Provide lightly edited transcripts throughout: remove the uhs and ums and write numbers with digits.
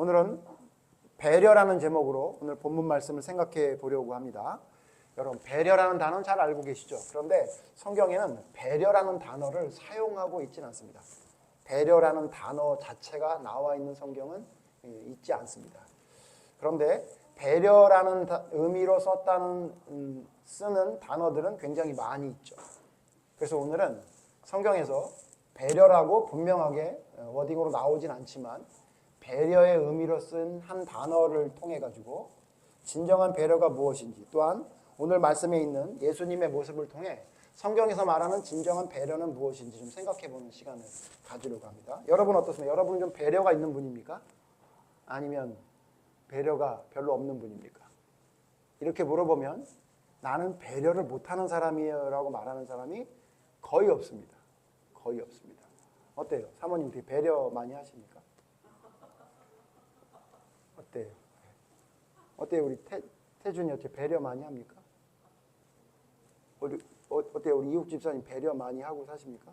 오늘은 배려라는 제목으로 오늘 본문 말씀을 생각해 보려고 합니다. 여러분, 배려라는 단어는 잘 알고 계시죠? 그런데 성경에는 배려라는 단어를 사용하고 있지는 않습니다. 배려라는 단어 자체가 나와 있는 성경은 있지 않습니다. 그런데 배려라는 의미로 쓰는 단어들은 굉장히 많이 있죠. 그래서 오늘은 성경에서 배려라고 분명하게 워딩으로 나오진 않지만 배려의 의미로 쓴 한 단어를 통해 가지고 진정한 배려가 무엇인지, 또한 오늘 말씀에 있는 예수님의 모습을 통해 성경에서 말하는 진정한 배려는 무엇인지 좀 생각해보는 시간을 가지려고 합니다. 여러분 어떻습니까? 여러분은 좀 배려가 있는 분입니까? 아니면 배려가 별로 없는 분입니까? 이렇게 물어보면 나는 배려를 못하는 사람이에요 라고 말하는 사람이 거의 없습니다. 거의 없습니다. 어때요? 사모님 되게 배려 많이 하십니까? 어때요? 어때요? 우리 태준이 어떻게 배려 많이 합니까? 어때요? 우리 이욱 집사님 배려 많이 하고 사십니까?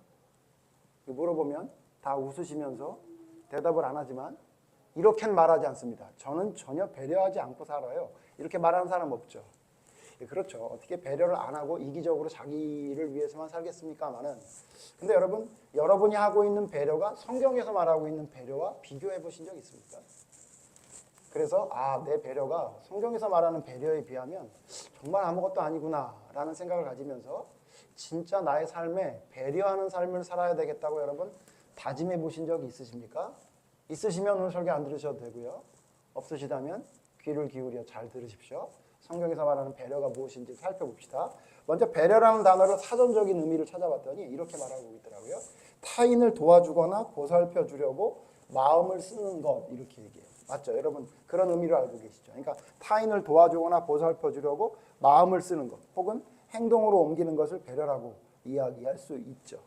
물어보면 다 웃으시면서 대답을 안 하지만 이렇게는 말하지 않습니다. 저는 전혀 배려하지 않고 살아요. 이렇게 말하는 사람 없죠. 그렇죠. 어떻게 배려를 안 하고 이기적으로 자기를 위해서만 살겠습니까마는, 근데 여러분이 하고 있는 배려가 성경에서 말하고 있는 배려와 비교해 보신 적 있습니까? 그래서 내 배려가 성경에서 말하는 배려에 비하면 정말 아무것도 아니구나 라는 생각을 가지면서 진짜 나의 삶에 배려하는 삶을 살아야 되겠다고 여러분 다짐해 보신 적이 있으십니까? 있으시면 오늘 설교 안 들으셔도 되고요. 없으시다면 귀를 기울여 잘 들으십시오. 성경에서 말하는 배려가 무엇인지 살펴봅시다. 먼저 배려라는 단어를 사전적인 의미를 찾아봤더니 이렇게 말하고 있더라고요. 타인을 도와주거나 보살펴 주려고 마음을 쓰는 것, 이렇게 얘기해요. 맞죠? 여러분 그런 의미를 알고 계시죠? 그러니까 타인을 도와주거나 보살펴 주려고 마음을 쓰는 것, 혹은 행동으로 옮기는 것을 배려라고 이야기할 수 있죠.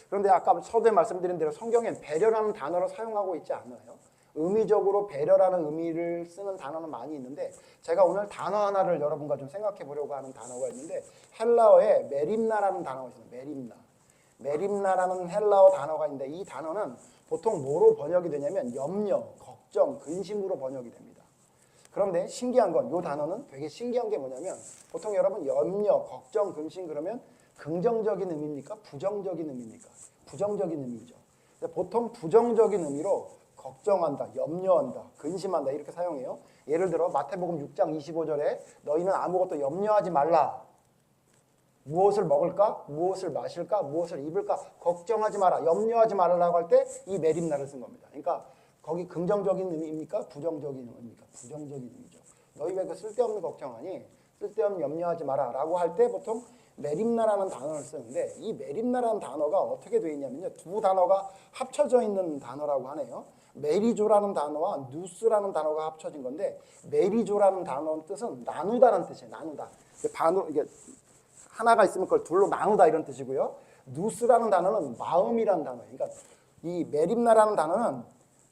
그런데 아까 서두에 말씀드린 대로 성경엔 배려라는 단어를 사용하고 있지 않아요. 의미적으로 배려라는 의미를 쓰는 단어는 많이 있는데, 제가 오늘 단어 하나를 여러분과 좀 생각해 보려고 하는 단어가 있는데, 헬라어에 메림나라는 단어가 있습니다. 메림나라는 헬라어 단어가 있는데, 이 단어는 보통 뭐로 번역이 되냐면 염려, 걱정, 근심으로 번역이 됩니다. 그런데 신기한 건, 이 단어는 되게 신기한 게 뭐냐면, 보통 여러분 염려, 걱정, 근심 그러면 긍정적인 의미입니까? 부정적인 의미입니까? 부정적인 의미죠. 보통 부정적인 의미로 걱정한다, 염려한다, 근심한다 이렇게 사용해요. 예를 들어 마태복음 6장 25절에 너희는 아무것도 염려하지 말라. 무엇을 먹을까? 무엇을 마실까? 무엇을 입을까? 걱정하지 마라, 염려하지 말라고 할 때 이 메림나를 쓴 겁니다. 그러니까 거기 긍정적인 의미입니까? 부정적인 의미입니까? 부정적인 의미죠. 너희 왜 그 쓸데없는 걱정하니? 쓸데없는 염려하지 마라 라고 할 때 보통 메림나라는 단어를 쓰는데, 이 메림나라는 단어가 어떻게 되어 있냐면요, 두 단어가 합쳐져 있는 단어라고 하네요. 메리조라는 단어와 누스라는 단어가 합쳐진 건데, 메리조라는 단어의 뜻은 나누다라는 뜻이에요. 나누다. 이게 하나가 있으면 그걸 둘로 나누다 이런 뜻이고요. 누스라는 단어는 마음이라는 단어예요. 그러니까 이 메림나라는 단어는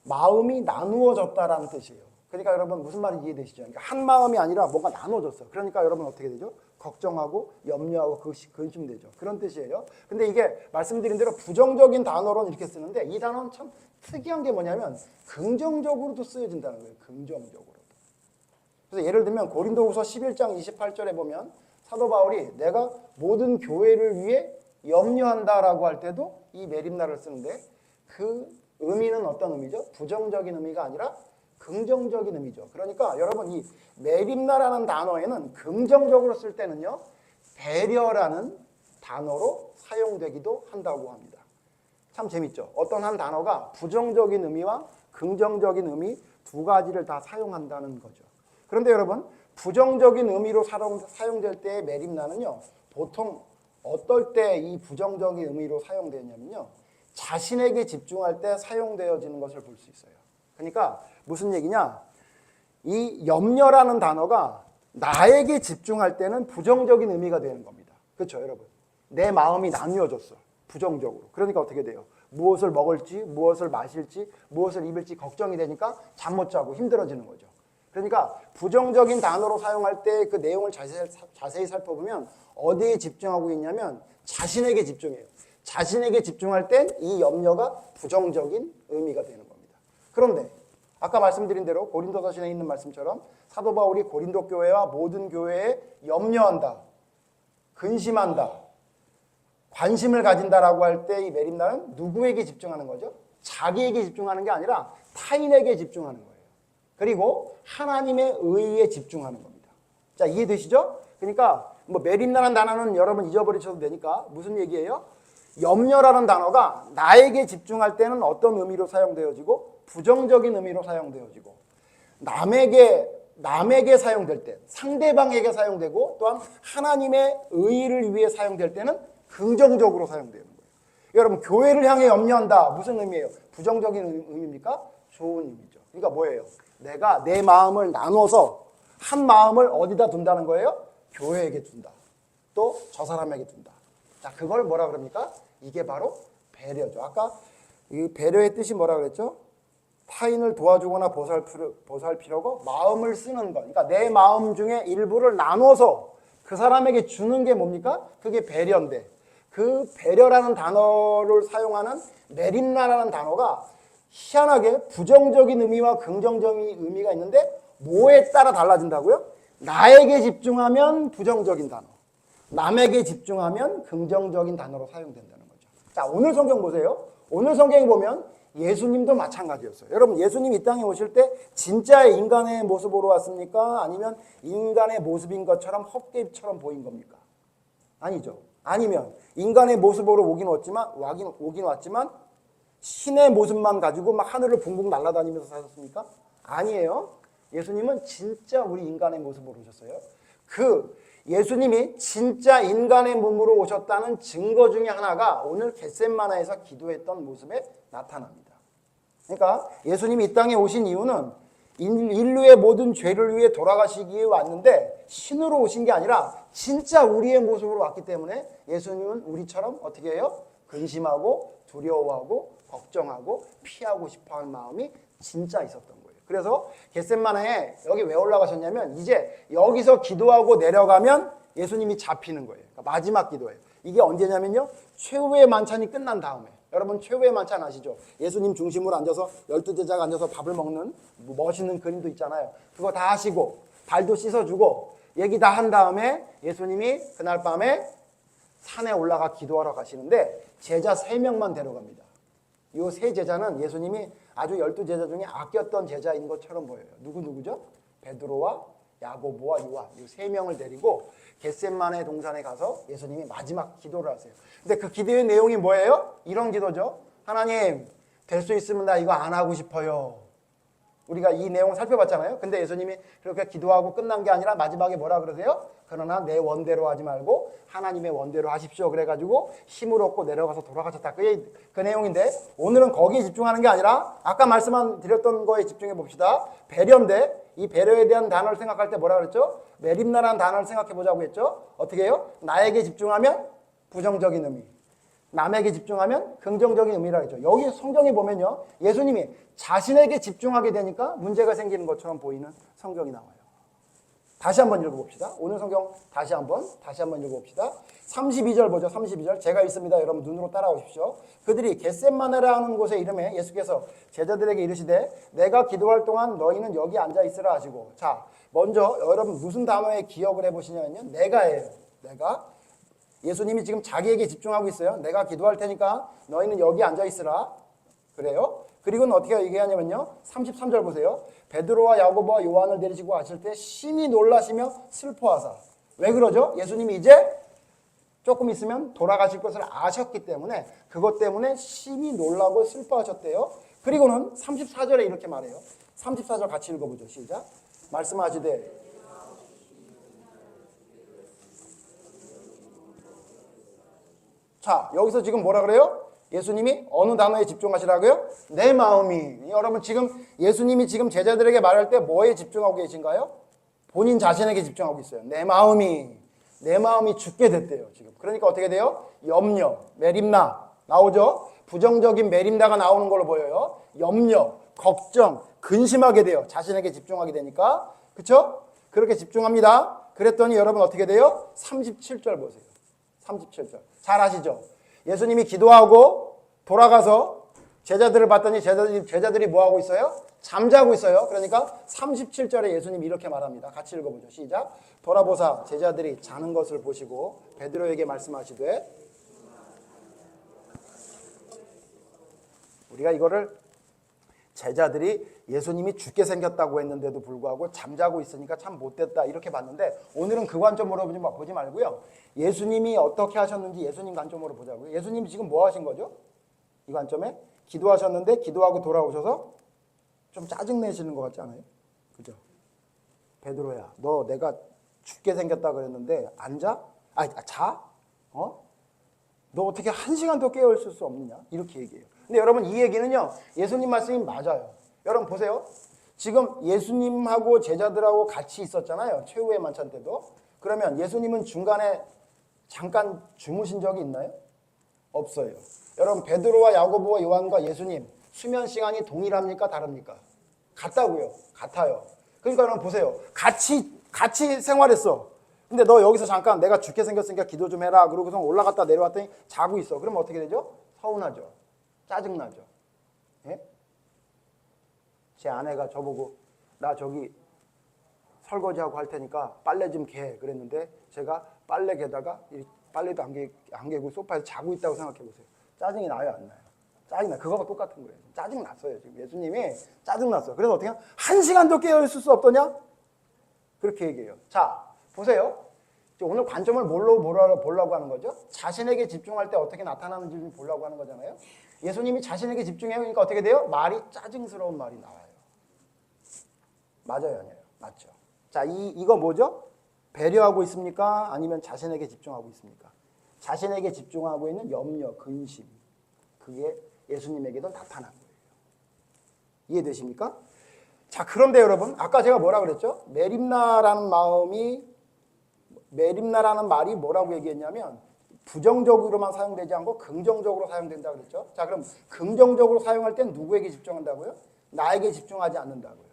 마음이 나누어졌다라는 뜻이에요. 그러니까 여러분 무슨 말인지 이해되시죠? 그러니까 한 마음이 아니라 뭔가 나눠졌어. 그러니까 여러분 어떻게 되죠? 걱정하고 염려하고 근심되죠. 그런 뜻이에요. 근데 이게 말씀드린 대로 부정적인 단어로는 이렇게 쓰는데, 이 단어는 참 특이한 게 뭐냐면 긍정적으로도 쓰여진다는 거예요. 긍정적으로도. 그래서 예를 들면 고린도후서 11장 28절에 보면 사도 바울이 내가 모든 교회를 위해 염려한다라고 할 때도 이 메림나를 쓰는데, 그 의미는 어떤 의미죠? 부정적인 의미가 아니라 긍정적인 의미죠. 그러니까 여러분 이 메림나라는 단어에는 긍정적으로 쓸 때는요, 배려라는 단어로 사용되기도 한다고 합니다. 참 재밌죠? 어떤 한 단어가 부정적인 의미와 긍정적인 의미 두 가지를 다 사용한다는 거죠. 그런데 여러분 부정적인 의미로 사용될 때의 메림나는요, 보통 어떨 때 이 부정적인 의미로 사용되냐면요, 자신에게 집중할 때 사용되어지는 것을 볼 수 있어요. 그러니까 무슨 얘기냐? 이 염려라는 단어가 나에게 집중할 때는 부정적인 의미가 되는 겁니다. 그렇죠, 여러분? 내 마음이 나뉘어졌어. 부정적으로. 그러니까 어떻게 돼요? 무엇을 먹을지, 무엇을 마실지, 무엇을 입을지 걱정이 되니까 잠 못 자고 힘들어지는 거죠. 그러니까 부정적인 단어로 사용할 때 그 내용을 자세히 살펴보면 어디에 집중하고 있냐면 자신에게 집중해요. 자신에게 집중할 땐 이 염려가 부정적인 의미가 되는 겁니다. 그런데 아까 말씀드린 대로 고린도서신에 있는 말씀처럼 사도 바울이 고린도 교회와 모든 교회에 염려한다, 근심한다, 관심을 가진다라고 할 때 이 메림나는 누구에게 집중하는 거죠? 자기에게 집중하는 게 아니라 타인에게 집중하는 거예요. 그리고 하나님의 의에 집중하는 겁니다. 자, 이해되시죠? 그러니까 뭐 메림나라는 단어는 여러분 잊어버리셔도 되니까 무슨 얘기예요? 염려라는 단어가 나에게 집중할 때는 어떤 의미로 사용되어지고 부정적인 의미로 사용되어지고 남에게 사용될 때 상대방에게 사용되고 또한 하나님의 의를 위해 사용될 때는 긍정적으로 사용되는 거예요. 여러분 교회를 향해 염려한다 무슨 의미예요? 부정적인 의미입니까? 좋은 의미죠. 그러니까 뭐예요? 내가 내 마음을 나눠서 한 마음을 어디다 둔다는 거예요? 교회에게 둔다. 또 저 사람에게 둔다. 자, 그걸 뭐라 그럽니까? 이게 바로 배려죠. 아까 이 배려의 뜻이 뭐라 그랬죠? 타인을 도와주거나 보살피려고 마음을 쓰는 것. 그러니까 내 마음 중에 일부를 나눠서 그 사람에게 주는 게 뭡니까? 그게 배려인데 그 배려라는 단어를 사용하는 메림나라는 단어가 희한하게 부정적인 의미와 긍정적인 의미가 있는데 뭐에 따라 달라진다고요? 나에게 집중하면 부정적인 단어, 남에게 집중하면 긍정적인 단어로 사용된다는 거죠. 자, 오늘 성경 보세요. 오늘 성경에 보면 예수님도 마찬가지였어요. 여러분, 예수님 이 땅에 오실 때 진짜의 인간의 모습으로 왔습니까? 아니면 인간의 모습인 것처럼 헛개입처럼 보인 겁니까? 아니죠. 아니면 인간의 모습으로 오긴 왔지만 신의 모습만 가지고 막 하늘을 붕붕 날아다니면서 사셨습니까? 아니에요. 예수님은 진짜 우리 인간의 모습으로 오셨어요. 그 예수님이 진짜 인간의 몸으로 오셨다는 증거 중에 하나가 오늘 겟셋마네에서 기도했던 모습에 나타납니다. 그러니까 예수님이 이 땅에 오신 이유는 인류의 모든 죄를 위해 돌아가시기 위해 왔는데 신으로 오신 게 아니라 진짜 우리의 모습으로 왔기 때문에 예수님은 우리처럼 어떻게 해요? 근심하고 두려워하고 걱정하고 피하고 싶어하는 마음이 진짜 있었던 거예요. 그래서 겟셋마네에 여기 왜 올라가셨냐면 이제 여기서 기도하고 내려가면 예수님이 잡히는 거예요. 그러니까 마지막 기도예요. 이게 언제냐면요. 최후의 만찬이 끝난 다음에. 여러분 최후의 만찬 아시죠? 예수님 중심으로 앉아서 12제자가 앉아서 밥을 먹는 멋있는 그림도 있잖아요. 그거 다 하시고 발도 씻어주고 얘기 다 한 다음에 예수님이 그날 밤에 산에 올라가 기도하러 가시는데 제자 3명만 데려갑니다. 이 3제자는 예수님이 아주 12제자 중에 아꼈던 제자인 것처럼 보여요. 누구죠? 베드로와 야고보와 요한 이 3명을 데리고 겟셋마네 동산에 가서 예수님이 마지막 기도를 하세요. 근데 그 기도의 내용이 뭐예요? 이런 기도죠. 하나님 될 수 있으면 나 이거 안 하고 싶어요. 우리가 이 내용을 살펴봤잖아요. 근데 예수님이 그렇게 기도하고 끝난 게 아니라 마지막에 뭐라 그러세요? 그러나 내 원대로 하지 말고 하나님의 원대로 하십시오. 그래가지고 힘을 얻고 내려가서 돌아가셨다. 그 내용인데 오늘은 거기에 집중하는 게 아니라 아까 말씀드렸던 거에 집중해 봅시다. 배려인데 이 배려에 대한 단어를 생각할 때 뭐라 그랬죠? 메림나라는 단어를 생각해 보자고 했죠. 어떻게 해요? 나에게 집중하면 부정적인 의미, 남에게 집중하면 긍정적인 의미라 했죠. 여기 성경에 보면요. 예수님이 자신에게 집중하게 되니까 문제가 생기는 것처럼 보이는 성경이 나와요. 다시 한번 읽어봅시다. 오늘 성경 다시 한번 읽어봅시다. 32절 보죠. 32절 제가 읽습니다. 여러분 눈으로 따라오십시오. 그들이 겟셋마네라는 곳에 이름에 예수께서 제자들에게 이르시되 내가 기도할 동안 너희는 여기 앉아 있으라 하시고 자 먼저 여러분 무슨 단어에 기억을 해보시냐면요. 내가예요. 내가 예수님이 지금 자기에게 집중하고 있어요. 내가 기도할 테니까 너희는 여기 앉아 있으라. 그래요. 그리고는 어떻게 얘기하냐면요. 33절 보세요. 베드로와 야고보와 요한을 데리시고 가실 때 심히 놀라시며 슬퍼하사. 왜 그러죠? 예수님이 이제 조금 있으면 돌아가실 것을 아셨기 때문에 그것 때문에 심히 놀라고 슬퍼하셨대요. 그리고는 34절에 이렇게 말해요. 34절 같이 읽어보죠. 시작. 말씀하시되 자, 여기서 지금 뭐라 그래요? 예수님이 어느 단어에 집중하시라고요? 내 마음이. 여러분 지금 예수님이 지금 제자들에게 말할 때 뭐에 집중하고 계신가요? 본인 자신에게 집중하고 있어요. 내 마음이 죽게 됐대요. 지금. 그러니까 어떻게 돼요? 염려, 메림나 나오죠? 부정적인 메림나가 나오는 걸로 보여요. 염려, 걱정, 근심하게 돼요. 자신에게 집중하게 되니까. 그렇죠? 그렇게 집중합니다. 그랬더니 여러분 어떻게 돼요? 37절 보세요. 37절. 잘 아시죠? 예수님이 기도하고 돌아가서 제자들을 봤더니 제자들이 뭐 하고 있어요? 잠자고 있어요. 그러니까 37절에 예수님이 이렇게 말합니다. 같이 읽어보죠. 시작. 돌아보사 제자들이 자는 것을 보시고 베드로에게 말씀하시되, 우리가 이거를 제자들이 예수님이 죽게 생겼다고 했는데도 불구하고 잠자고 있으니까 참 못됐다 이렇게 봤는데, 오늘은 그 관점으로 보지 말고요. 예수님이 어떻게 하셨는지 예수님 관점으로 보자고요. 예수님이 지금 뭐 하신 거죠? 이 관점에 기도하셨는데 기도하고 돌아오셔서 좀 짜증내시는 것 같지 않아요? 그죠? 베드로야, 너 내가 죽게 생겼다 그랬는데 안 자? 자? 너 어떻게 1시간 더 깨어있을 수 없느냐? 이렇게 얘기해요. 근데 여러분, 이 얘기는요, 예수님 말씀이 맞아요. 여러분 보세요. 지금 예수님하고 제자들하고 같이 있었잖아요. 최후의 만찬 때도. 그러면 예수님은 중간에 잠깐 주무신 적이 있나요? 없어요. 여러분, 베드로와 야고보와 요한과 예수님 수면 시간이 동일합니까? 다릅니까? 같다고요. 같아요. 그러니까 여러분 보세요. 같이 생활했어. 근데 너 여기서 잠깐 내가 죽게 생겼으니까 기도 좀 해라. 그러고서 올라갔다 내려왔더니 자고 있어. 그러면 어떻게 되죠? 서운하죠. 짜증나죠. 예? 제 아내가 저보고 나 저기 설거지하고 할 테니까 빨래 좀 개 그랬는데, 제가 빨래 개다가 빨래도 안 개고 소파에서 자고 있다고 생각해 보세요. 짜증이 나요, 안 나요? 짜증나. 그거가 똑같은 거예요. 짜증 났어요. 지금 예수님이 짜증 났어요. 그래서 어떻게 1시간도 깨어 있을 수 없더냐? 그렇게 얘기해요. 자, 보세요. 오늘 관점을 뭘로 보려고 하는 거죠? 자신에게 집중할 때 어떻게 나타나는지 좀 보려고 하는 거잖아요. 예수님이 자신에게 집중해요. 그러니까 어떻게 돼요? 말이 짜증스러운 말이 나와요. 맞아요, 아니에요? 맞죠. 자, 이거 뭐죠? 배려하고 있습니까? 아니면 자신에게 집중하고 있습니까? 자신에게 집중하고 있는 염려, 근심. 그게 예수님에게도 나타난 거예요. 이해되십니까? 자, 그런데 여러분, 아까 제가 뭐라 그랬죠? 메립나라는 말이 뭐라고 얘기했냐면 부정적으로만 사용되지 않고 긍정적으로 사용된다 그랬죠? 자, 그럼 긍정적으로 사용할 땐 누구에게 집중한다고요? 나에게 집중하지 않는다고요.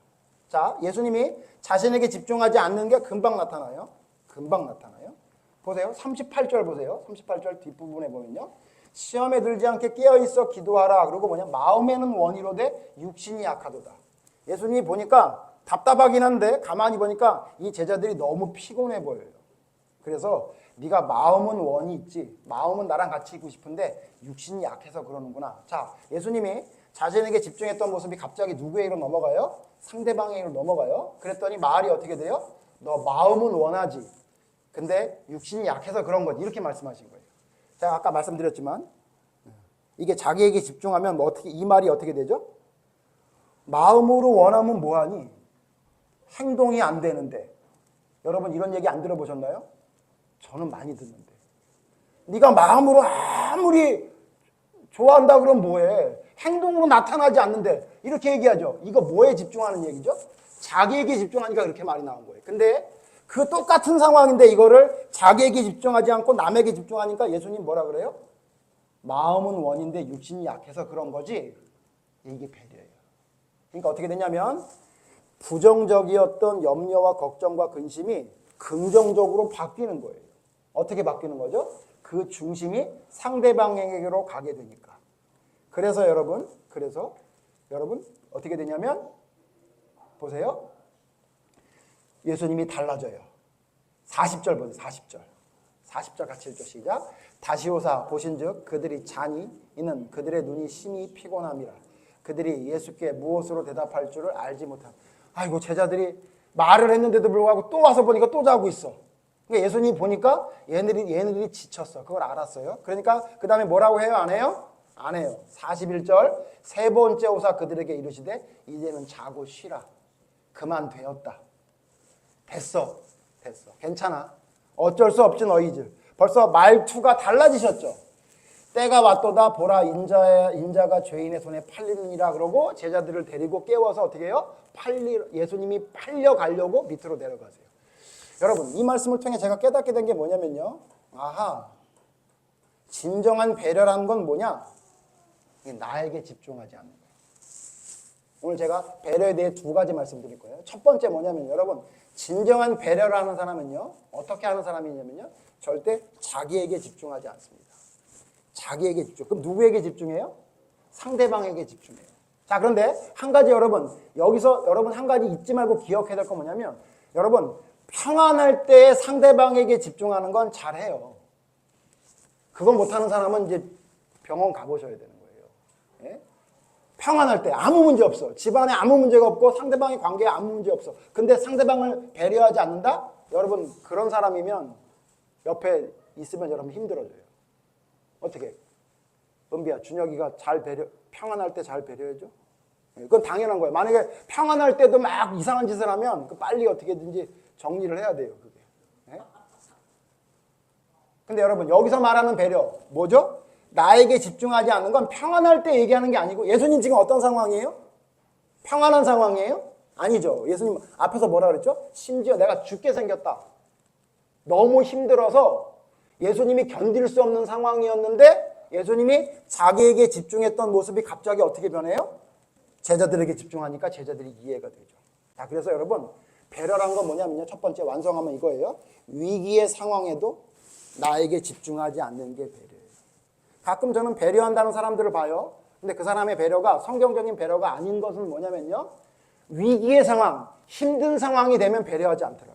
자, 예수님이 자신에게 집중하지 않는 게 금방 나타나요. 금방 나타나요. 보세요. 38절 보세요. 38절 뒷부분에 보면요. 시험에 들지 않게 깨어있어 기도하라. 그리고 뭐냐? 마음에는 원이로되 육신이 약하도다. 예수님이 보니까 답답하긴 한데 가만히 보니까 이 제자들이 너무 피곤해 보여요. 그래서 네가 마음은 원이 있지, 마음은 나랑 같이 있고 싶은데 육신이 약해서 그러는구나. 자, 예수님이 자신에게 집중했던 모습이 갑자기 누구에게로 넘어가요? 상대방에게로 넘어가요. 그랬더니 말이 어떻게 돼요? 너 마음은 원하지, 근데 육신이 약해서 그런 거지. 이렇게 말씀하신 거예요. 제가 아까 말씀드렸지만 이게 자기에게 집중하면 이 말이 어떻게 되죠? 마음으로 원하면 뭐하니? 행동이 안 되는데. 여러분 이런 얘기 안 들어보셨나요? 저는 많이 듣는데. 네가 마음으로 아무리 좋아한다 그러면 뭐해? 행동으로 나타나지 않는데. 이렇게 얘기하죠. 이거 뭐에 집중하는 얘기죠? 자기에게 집중하니까 그렇게 말이 나온 거예요. 근데 그 똑같은 상황인데 이거를 자기에게 집중하지 않고 남에게 집중하니까 예수님 뭐라 그래요? 마음은 원인데 육신이 약해서 그런 거지. 이게 배려예요. 그러니까 어떻게 되냐면 부정적이었던 염려와 걱정과 근심이 긍정적으로 바뀌는 거예요. 어떻게 바뀌는 거죠? 그 중심이 상대방에게로 가게 되니까. 그래서 여러분 어떻게 되냐면 보세요. 예수님이 달라져요. 40절 보세요. 40절 같이 읽죠. 시작. 다시 오사 보신즉 그들이 자니 이는 그들의 눈이 심히 피곤함이라. 그들이 예수께 무엇으로 대답할 줄을 알지 못함. 아이고, 제자들이 말을 했는데도 불구하고 또 와서 보니까 또 자고 있어. 그러니까 예수님이 보니까 얘네들이 지쳤어. 그걸 알았어요. 그러니까 그 다음에 뭐라고 해요? 안 해요? 안 해요. 41절 세 번째 오사 그들에게 이르시되 이제는 자고 쉬라. 그만 되었다. 됐어. 괜찮아. 어쩔 수 없지 너희들. 벌써 말투가 달라지셨죠. 때가 왔도다 보라 인자가 죄인의 손에 팔리느니라. 그러고 제자들을 데리고 깨워서 어떻게 해요? 예수님이 팔려가려고 밑으로 내려가세요. 여러분 이 말씀을 통해 제가 깨닫게 된 게 뭐냐면요. 아하, 진정한 배려라는 건 뭐냐? 나에게 집중하지 않는 거예요. 오늘 제가 배려에 대해 2가지 말씀드릴 거예요. 첫 번째 뭐냐면 여러분 진정한 배려라는 사람은요. 어떻게 하는 사람이냐면요. 절대 자기에게 집중하지 않습니다. 자기에게 집중. 그럼 누구에게 집중해요? 상대방에게 집중해요. 자, 그런데 한 가지 여러분, 여기서 여러분 한 가지 잊지 말고 기억해야 될 건 뭐냐면, 여러분, 평안할 때 상대방에게 집중하는 건 잘해요. 그건 못하는 사람은 이제 병원 가보셔야 되는 거예요. 예? 평안할 때 아무 문제 없어. 집안에 아무 문제가 없고 상대방의 관계에 아무 문제 없어. 근데 상대방을 배려하지 않는다? 여러분, 그런 사람이면 옆에 있으면 여러분 힘들어져요. 어떻게? 은비야, 준혁이가 평안할 때 잘 배려해줘? 그건 당연한 거예요. 만약에 평안할 때도 막 이상한 짓을 하면 빨리 어떻게든지 정리를 해야 돼요. 그게. 네? 근데 여러분, 여기서 말하는 배려 뭐죠? 나에게 집중하지 않는 건 평안할 때 얘기하는 게 아니고, 예수님 지금 어떤 상황이에요? 평안한 상황이에요? 아니죠. 예수님 앞에서 뭐라 그랬죠? 심지어 내가 죽게 생겼다. 너무 힘들어서 예수님이 견딜 수 없는 상황이었는데 예수님이 자기에게 집중했던 모습이 갑자기 어떻게 변해요? 제자들에게 집중하니까 제자들이 이해가 되죠. 자, 그래서 여러분, 배려란 건 뭐냐면요. 첫 번째 완성하면 이거예요. 위기의 상황에도 나에게 집중하지 않는 게 배려예요. 가끔 저는 배려한다는 사람들을 봐요. 근데 그 사람의 배려가 성경적인 배려가 아닌 것은 뭐냐면요. 위기의 상황, 힘든 상황이 되면 배려하지 않더라고요.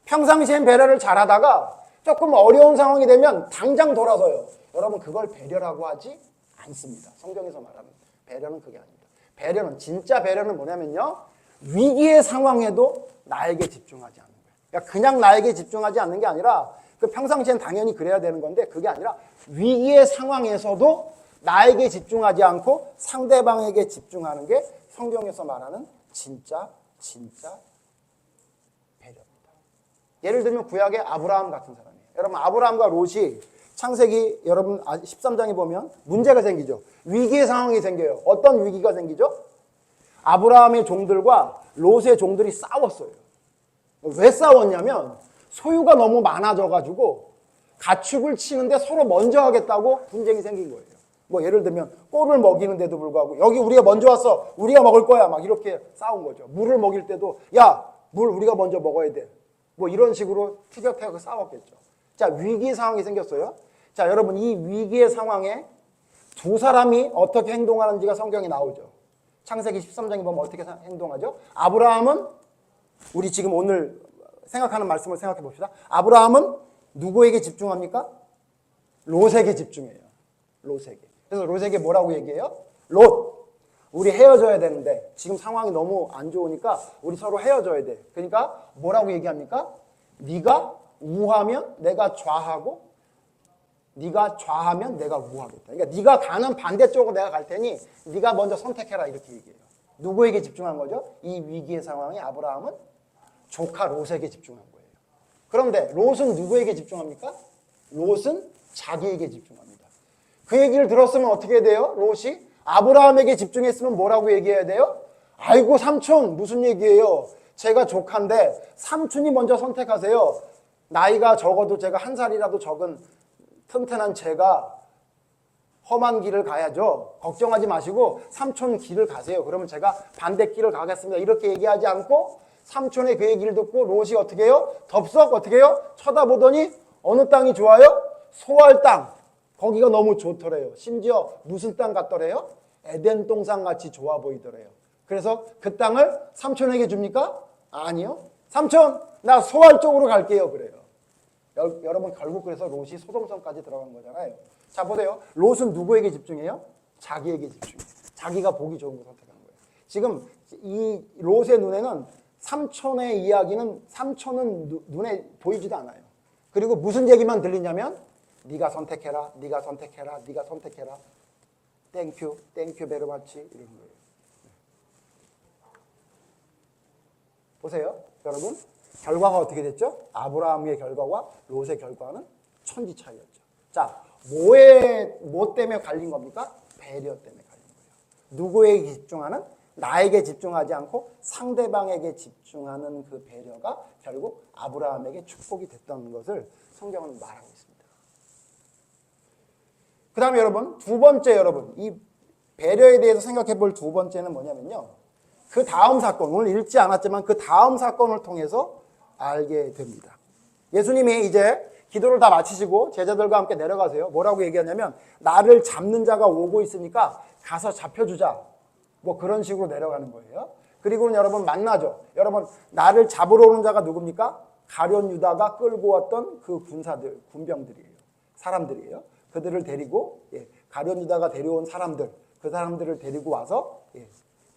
평상시엔 배려를 잘하다가 조금 어려운 상황이 되면 당장 돌아서요. 여러분, 그걸 배려라고 하지 않습니다. 성경에서 말하는 배려는 그게 아닙니다. 배려는, 진짜 배려는 뭐냐면요. 위기의 상황에도 나에게 집중하지 않는 거예요. 그러니까 그냥 나에게 집중하지 않는 게 아니라, 그 평상시엔 당연히 그래야 되는 건데, 그게 아니라 위기의 상황에서도 나에게 집중하지 않고 상대방에게 집중하는 게 성경에서 말하는 진짜 배려입니다. 예를 들면 구약의 아브라함 같은 사람이에요. 여러분, 아브라함과 롯이 창세기 여러분 13장에 보면 문제가 생기죠. 위기의 상황이 생겨요. 어떤 위기가 생기죠? 아브라함의 종들과 롯의 종들이 싸웠어요. 왜 싸웠냐면 소유가 너무 많아져가지고 가축을 치는데 서로 먼저 하겠다고 분쟁이 생긴 거예요. 뭐 예를 들면 꼴을 먹이는데도 불구하고 여기 우리가 먼저 왔어. 우리가 먹을 거야. 막 이렇게 싸운 거죠. 물을 먹일 때도 야, 물 우리가 먼저 먹어야 돼. 뭐 이런 식으로 티격태격 싸웠겠죠. 자, 위기 상황이 생겼어요. 자, 여러분, 이 위기의 상황에 두 사람이 어떻게 행동하는지가 성경에 나오죠. 창세기 13장에 보면 어떻게 행동하죠? 아브라함은, 우리 지금 오늘 생각하는 말씀을 생각해 봅시다. 아브라함은 누구에게 집중합니까? 롯에게 집중해요. 롯에게. 그래서 롯에게 뭐라고 얘기해요? 롯, 우리 헤어져야 되는데 지금 상황이 너무 안 좋으니까 우리 서로 헤어져야 돼. 그러니까 뭐라고 얘기합니까? 네가 우하면 내가 좌하고 네가 좌하면 내가 우하겠다. 그러니까 네가 가는 반대쪽으로 내가 갈 테니 네가 먼저 선택해라, 이렇게 얘기해요. 누구에게 집중한 거죠? 이 위기의 상황에 아브라함은 조카 롯에게 집중한 거예요. 그런데 롯은 누구에게 집중합니까? 롯은 자기에게 집중합니다. 그 얘기를 들었으면 어떻게 돼요? 롯이 아브라함에게 집중했으면 뭐라고 얘기해야 돼요? 아이고 삼촌, 무슨 얘기예요? 제가 조카인데 삼촌이 먼저 선택하세요. 나이가 적어도 제가 한 살이라도 적은 튼튼한 제가 험한 길을 가야죠. 걱정하지 마시고 삼촌 길을 가세요. 그러면 제가 반대 길을 가겠습니다. 이렇게 얘기하지 않고 삼촌의 그 얘기를 듣고 롯이 어떻게 해요? 덥석 어떻게 해요? 쳐다보더니 어느 땅이 좋아요? 소알 땅. 거기가 너무 좋더래요. 심지어 무슨 땅 같더래요? 에덴 동산 같이 좋아 보이더래요. 그래서 그 땅을 삼촌에게 줍니까? 아니요. 삼촌, 나 소알 쪽으로 갈게요. 그래요. 여러분, 결국 그래서 롯이 소돔성까지 들어간 거잖아요. 자, 보세요. 롯은 누구에게 집중해요? 자기에게 집중해요. 자기가 보기 좋은 거 선택한 거예요. 지금 이 롯의 눈에는 삼촌의 이야기는, 삼촌은 눈에 보이지도 않아요. 그리고 무슨 얘기만 들리냐면 네가 선택해라, 네가 선택해라, 네가 선택해라. 땡큐, 땡큐 베르마치, 이런 거예요. 보세요, 여러분. 결과가 어떻게 됐죠? 아브라함의 결과와 롯의 결과는 천지 차이였죠. 자, 뭐 때문에 갈린 겁니까? 배려 때문에 갈린 거예요. 누구에게 집중하는? 나에게 집중하지 않고 상대방에게 집중하는 그 배려가 결국 아브라함에게 축복이 됐던 것을 성경은 말하고 있습니다. 그 다음에 여러분, 두 번째, 여러분, 이 배려에 대해서 생각해 볼 두 번째는 뭐냐면요. 그 다음 사건, 오늘 읽지 않았지만 그 다음 사건을 통해서 알게 됩니다. 예수님이 이제 기도를 다 마치시고 제자들과 함께 내려가세요. 뭐라고 얘기하냐면 나를 잡는 자가 오고 있으니까 가서 잡혀주자. 뭐 그런 식으로 내려가는 거예요. 그리고는 여러분 만나죠. 여러분 나를 잡으러 오는 자가 누굽니까? 가룟 유다가 끌고 왔던 그 군사들, 군병들이에요. 사람들이에요. 그들을 데리고 가룟 유다가 데려온 사람들, 그 사람들을 데리고 와서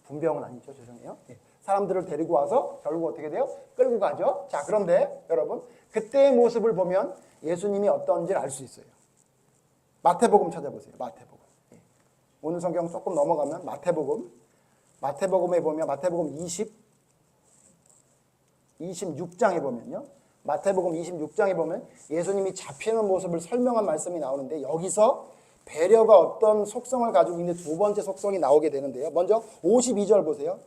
군병은 아니죠. 죄송해요. 사람들을 데리고 와서 결국 어떻게 돼요? 끌고 가죠. 자, 그런데 여러분 그때의 모습을 보면 예수님이 어떤지를 알 수 있어요. 마태복음 찾아보세요. 마태복음. 오늘 성경 조금 넘어가면 마태복음에 보면 마태복음 26장에 보면요. 마태복음 26장에 보면 예수님이 잡히는 모습을 설명한 말씀이 나오는데 여기서 배려가 어떤 속성을 가지고 있는 두 번째 속성이 나오게 되는데요. 먼저 52절 보세요.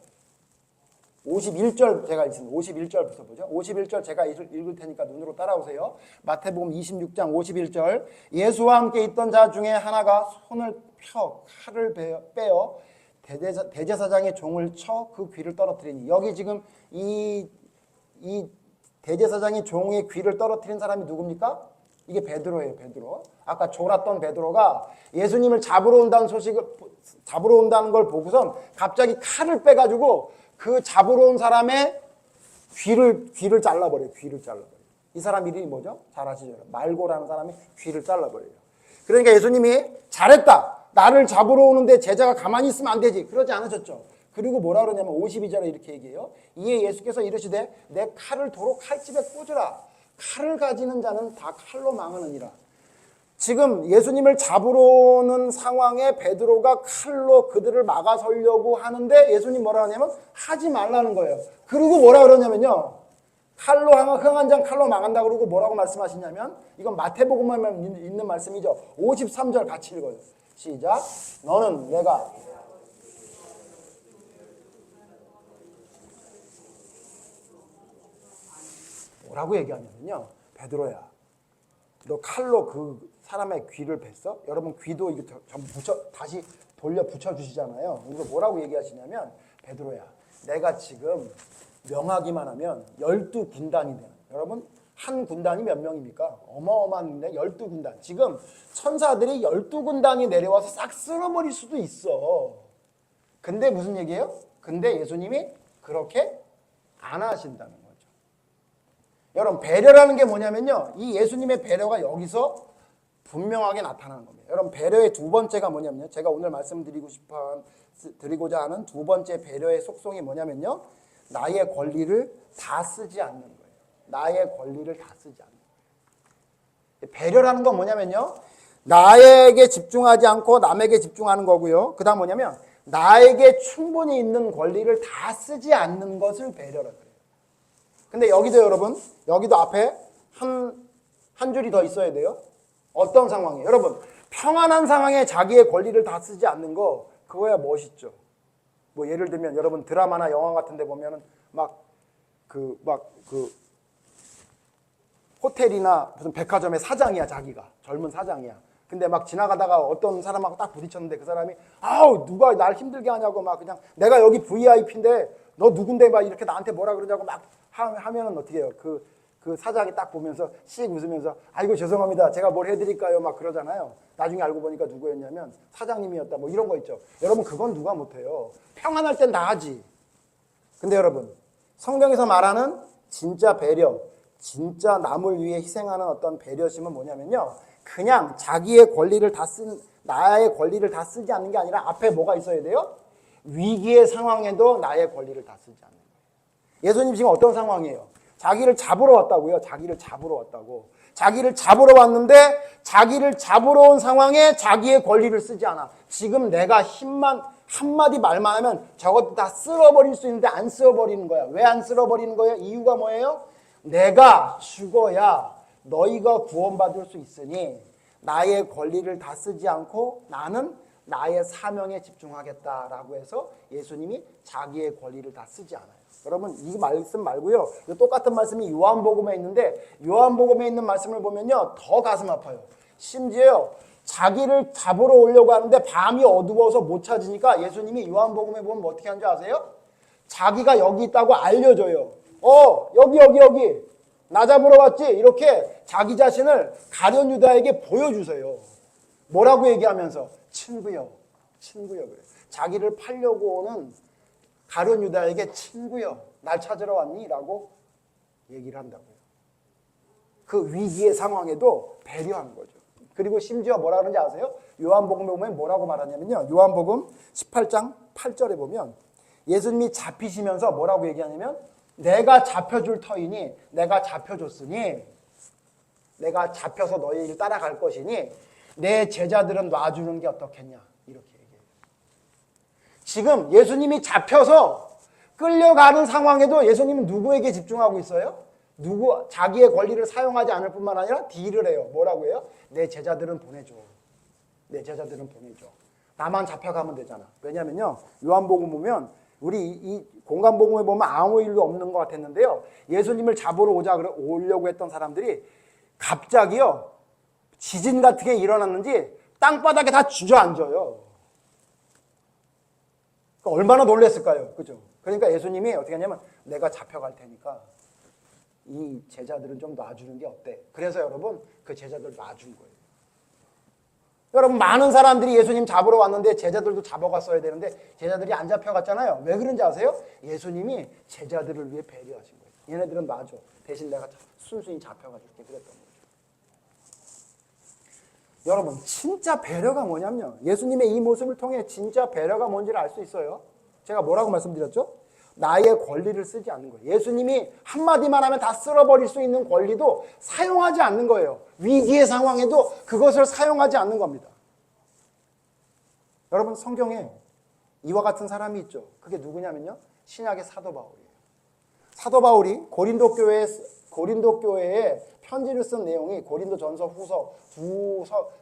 51절 제가 읽습니다. 51절부터 보죠. 51절 제가 읽을 테니까 눈으로 따라오세요. 마태복음 26장 51절 예수와 함께 있던 자 중에 하나가 손을 펴 칼을 빼어 대제사장의 종을 쳐 그 귀를 떨어뜨리니 여기 지금 이 대제사장의 종의 귀를 떨어뜨린 사람이 누굽니까? 이게 베드로예요. 베드로. 아까 졸았던 베드로가 예수님을 잡으러 온다는 걸 보고선 갑자기 칼을 빼가지고 그 잡으러 온 사람의 귀를 잘라버려요. 귀를 잘라버려요. 이 사람 이름이 뭐죠? 잘 아시죠? 말고라는 사람이 귀를 잘라버려요. 그러니까 예수님이 잘했다. 나를 잡으러 오는데 제자가 가만히 있으면 안 되지. 그러지 않으셨죠. 그리고 뭐라 그러냐면 52절에 이렇게 얘기해요. 이에 예수께서 이르시되 내 칼을 도로 칼집에 꽂으라. 칼을 가지는 자는 다 칼로 망하느니라. 지금 예수님을 잡으러 오는 상황에 베드로가 칼로 그들을 막아서려고 하는데 예수님 뭐라 하냐면 하지 말라는 거예요. 그리고 뭐라 그러냐면요. 칼로 흥한 자 칼로 망한다 그러고 뭐라고 말씀하시냐면 이건 마태복음에만 있는 말씀이죠. 53절 같이 읽어요. 시작. 너는 내가 뭐라고 얘기하냐면요. 베드로야. 너 칼로 그 사람의 귀를 뱄어? 여러분 귀도 이게 다시 돌려 붙여주시잖아요. 그래서 뭐라고 얘기하시냐면 베드로야 내가 지금 명하기만 하면 12군단이 되는 여러분 한 군단이 몇 명입니까? 어마어마한데 12군단 지금 천사들이 12군단이 내려와서 싹 쓸어버릴 수도 있어. 근데 무슨 얘기예요? 근데 예수님이 그렇게 안 하신다는 거예요. 여러분 배려라는 게 뭐냐면요. 이 예수님의 배려가 여기서 분명하게 나타나는 겁니다. 여러분 배려의 두 번째가 뭐냐면요. 제가 오늘 말씀드리고자 하는 두 번째 배려의 속성이 뭐냐면요. 나의 권리를 다 쓰지 않는 거예요. 나의 권리를 다 쓰지 않는 거예요. 배려라는 건 뭐냐면요. 나에게 집중하지 않고 남에게 집중하는 거고요. 그 다음 뭐냐면 나에게 충분히 있는 권리를 다 쓰지 않는 것을 배려라고 해요. 근데 여기도 여러분, 여기도 앞에 한 줄이 더 있어야 돼요. 어떤 상황이에요? 여러분, 평안한 상황에 자기의 권리를 다 쓰지 않는 거, 그거야 멋있죠. 뭐 예를 들면 여러분 드라마나 영화 같은 데 보면은 호텔이나 무슨 백화점의 사장이야, 자기가. 젊은 사장이야. 근데 막 지나가다가 어떤 사람하고 딱 부딪혔는데 그 사람이 아우 누가 날 힘들게 하냐고 막 그냥 내가 여기 VIP인데 너 누군데 막 이렇게 나한테 뭐라 그러냐고 막 하면은 어떻게 해요? 그 사장이 딱 보면서 씩 웃으면서 아이고 죄송합니다. 제가 뭘 해드릴까요? 막 그러잖아요. 나중에 알고 보니까 누구였냐면 사장님이었다. 뭐 이런 거 있죠. 여러분 그건 누가 못해요. 평안할 땐 다 하지. 근데 여러분 성경에서 말하는 진짜 배려, 진짜 남을 위해 희생하는 어떤 배려심은 뭐냐면요. 그냥 자기의 권리를 나의 권리를 다 쓰지 않는 게 아니라 앞에 뭐가 있어야 돼요? 위기의 상황에도 나의 권리를 다 쓰지 않는 거예요. 예수님 지금 어떤 상황이에요? 자기를 잡으러 왔다고요. 자기를 잡으러 왔다고. 자기를 잡으러 왔는데 자기를 잡으러 온 상황에 자기의 권리를 쓰지 않아. 지금 내가 힘만 한마디 말만 하면 저것도 다 쓸어버릴 수 있는데 안 쓸어버리는 거야. 왜 안 쓸어버리는 거예요? 이유가 뭐예요? 내가 죽어야 너희가 구원받을 수 있으니 나의 권리를 다 쓰지 않고 나는 나의 사명에 집중하겠다라고 해서 예수님이 자기의 권리를 다 쓰지 않아요. 여러분 이 말씀 말고요. 똑같은 말씀이 요한복음에 있는데 요한복음에 있는 말씀을 보면요. 더 가슴 아파요. 심지어 자기를 잡으러 오려고 하는데 밤이 어두워서 못 찾으니까 예수님이 요한복음에 보면 뭐 어떻게 하는지 아세요? 자기가 여기 있다고 알려줘요. 여기. 나 잡으러 왔지? 이렇게 자기 자신을 가룟 유다에게 보여주세요. 뭐라고 얘기하면서? 친구여, 친구여. 그래. 자기를 팔려고 오는 가룟 유다에게 친구여, 날 찾으러 왔니? 라고 얘기를 한다고요. 그 위기의 상황에도 배려한 거죠. 그리고 심지어 뭐라 그러는지 아세요? 요한복음에 보면 뭐라고 말하냐면요. 요한복음 18장 8절에 보면 예수님이 잡히시면서 뭐라고 얘기하냐면 내가 잡혀줄 터이니 내가 잡혀줬으니 내가 잡혀서 너희 일 따라갈 것이니 내 제자들은 놔주는 게 어떻겠냐 이렇게 얘기해요. 지금 예수님이 잡혀서 끌려가는 상황에도 예수님은 누구에게 집중하고 있어요? 자기의 권리를 사용하지 않을 뿐만 아니라 딜을 해요. 뭐라고 해요? 내 제자들은 보내줘. 내 제자들은 보내줘. 나만 잡혀가면 되잖아. 왜냐면요. 요한복음 보면 우리 이 공간복음에 보면 아무 일도 없는 것 같았는데요. 예수님을 잡으러 오려고 했던 사람들이 갑자기요. 지진 같은 게 일어났는지 땅바닥에 다 주저앉아요. 그러니까 얼마나 놀랐을까요? 그죠? 그러니까 예수님이 어떻게 하냐면 내가 잡혀갈 테니까 이 제자들은 좀 놔주는 게 어때? 그래서 여러분 그 제자들 놔준 거예요. 여러분 많은 사람들이 예수님 잡으러 왔는데 제자들도 잡아갔어야 되는데 제자들이 안 잡혀갔잖아요. 왜 그런지 아세요? 예수님이 제자들을 위해 배려하신 거예요. 얘네들은 놔줘. 대신 내가 순순히 잡혀가 줄게 그랬던 거죠. 여러분 진짜 배려가 뭐냐면요. 예수님의 이 모습을 통해 진짜 배려가 뭔지를 알 수 있어요. 제가 뭐라고 말씀드렸죠? 나의 권리를 쓰지 않는 거예요. 예수님이 한마디만 하면 다 쓸어버릴 수 있는 권리도 사용하지 않는 거예요. 위기의 상황에도 그것을 사용하지 않는 겁니다. 여러분 성경에 이와 같은 사람이 있죠. 그게 누구냐면요. 신약의 사도 바울이에요. 사도 바울이 고린도 교회에 편지를 쓴 내용이 고린도전서 후서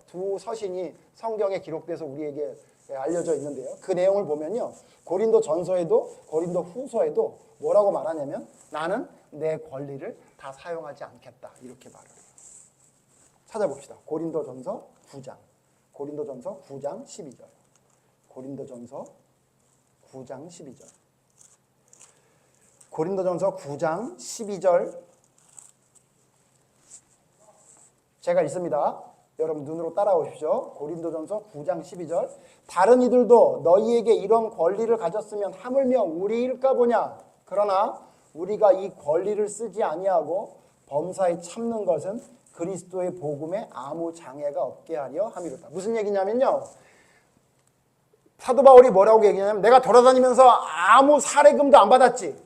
두 서신이 성경에 기록돼서 우리에게 알려져 있는데요. 그 내용을 보면요. 고린도전서에도 고린도 후서에도 뭐라고 말하냐면 나는 내 권리를 다 사용하지 않겠다. 이렇게 말을 해요. 찾아봅시다. 고린도전서 9장. 고린도전서 9장 12절. 고린도전서 9장 12절. 고린도전서 9장 12절. 제가 읽습니다. 여러분 눈으로 따라오십시오. 고린도전서 9장 12절. 다른 이들도 너희에게 이런 권리를 가졌으면 하물며 우리일까 보냐. 그러나 우리가 이 권리를 쓰지 아니하고 범사에 참는 것은 그리스도의 복음에 아무 장애가 없게 하려 함이로다. 무슨 얘기냐면요. 사도 바울이 뭐라고 얘기하냐면 내가 돌아다니면서 아무 사례금도 안 받았지.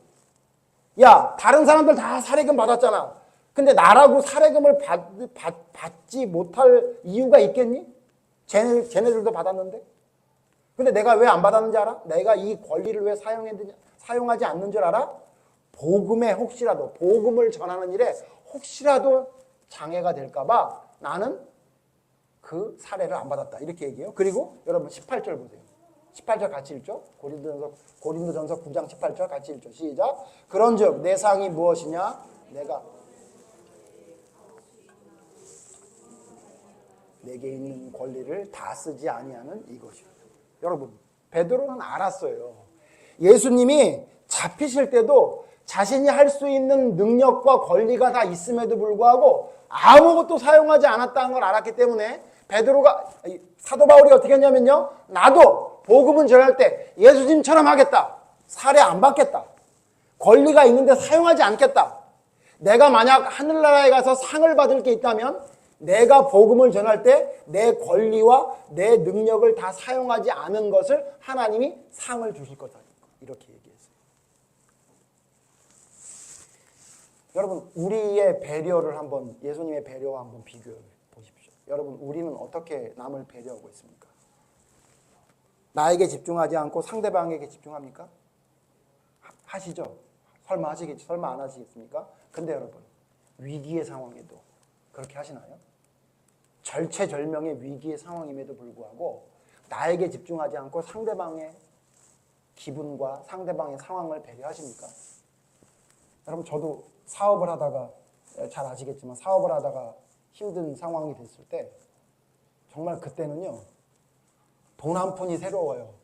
야, 다른 사람들 다 사례금 받았잖아. 근데 나라고 사례금을 받지 못할 이유가 있겠니? 쟤네들도 받았는데. 근데 내가 왜 안 받았는지 알아? 내가 이 권리를 왜 사용하지 않는 줄 알아? 복음에 혹시라도, 복음을 전하는 일에 혹시라도 장애가 될까봐 나는 그 사례를 안 받았다. 이렇게 얘기해요. 그리고 여러분 18절 보세요. 18절 같이 읽죠? 고린도전서 9장 18절 같이 읽죠. 시작. 그런즉 내 상이 무엇이냐? 내게 있는 권리를 다 쓰지 아니하는 이것이요. 여러분 베드로는 알았어요. 예수님이 잡히실 때도 자신이 할 수 있는 능력과 권리가 다 있음에도 불구하고 아무것도 사용하지 않았다는 걸 알았기 때문에 사도 바울이 어떻게 했냐면요. 나도 복음을 전할 때 예수님처럼 하겠다. 사례 안 받겠다. 권리가 있는데 사용하지 않겠다. 내가 만약 하늘나라에 가서 상을 받을 게 있다면 내가 복음을 전할 때 내 권리와 내 능력을 다 사용하지 않은 것을 하나님이 상을 주실 거다. 이렇게 얘기했어요. 여러분 우리의 배려를 한번 예수님의 배려와 한번 비교해 보십시오. 여러분 우리는 어떻게 남을 배려하고 있습니까? 나에게 집중하지 않고 상대방에게 집중합니까? 하시죠. 설마 하시겠지. 설마 안 하시겠습니까? 근데 여러분 위기의 상황에도 그렇게 하시나요? 절체절명의 위기의 상황임에도 불구하고 나에게 집중하지 않고 상대방의 기분과 상대방의 상황을 배려하십니까? 여러분 저도 사업을 하다가 잘 아시겠지만 사업을 하다가 힘든 상황이 됐을 때 정말 그때는요. 돈 한 푼이 새로워요.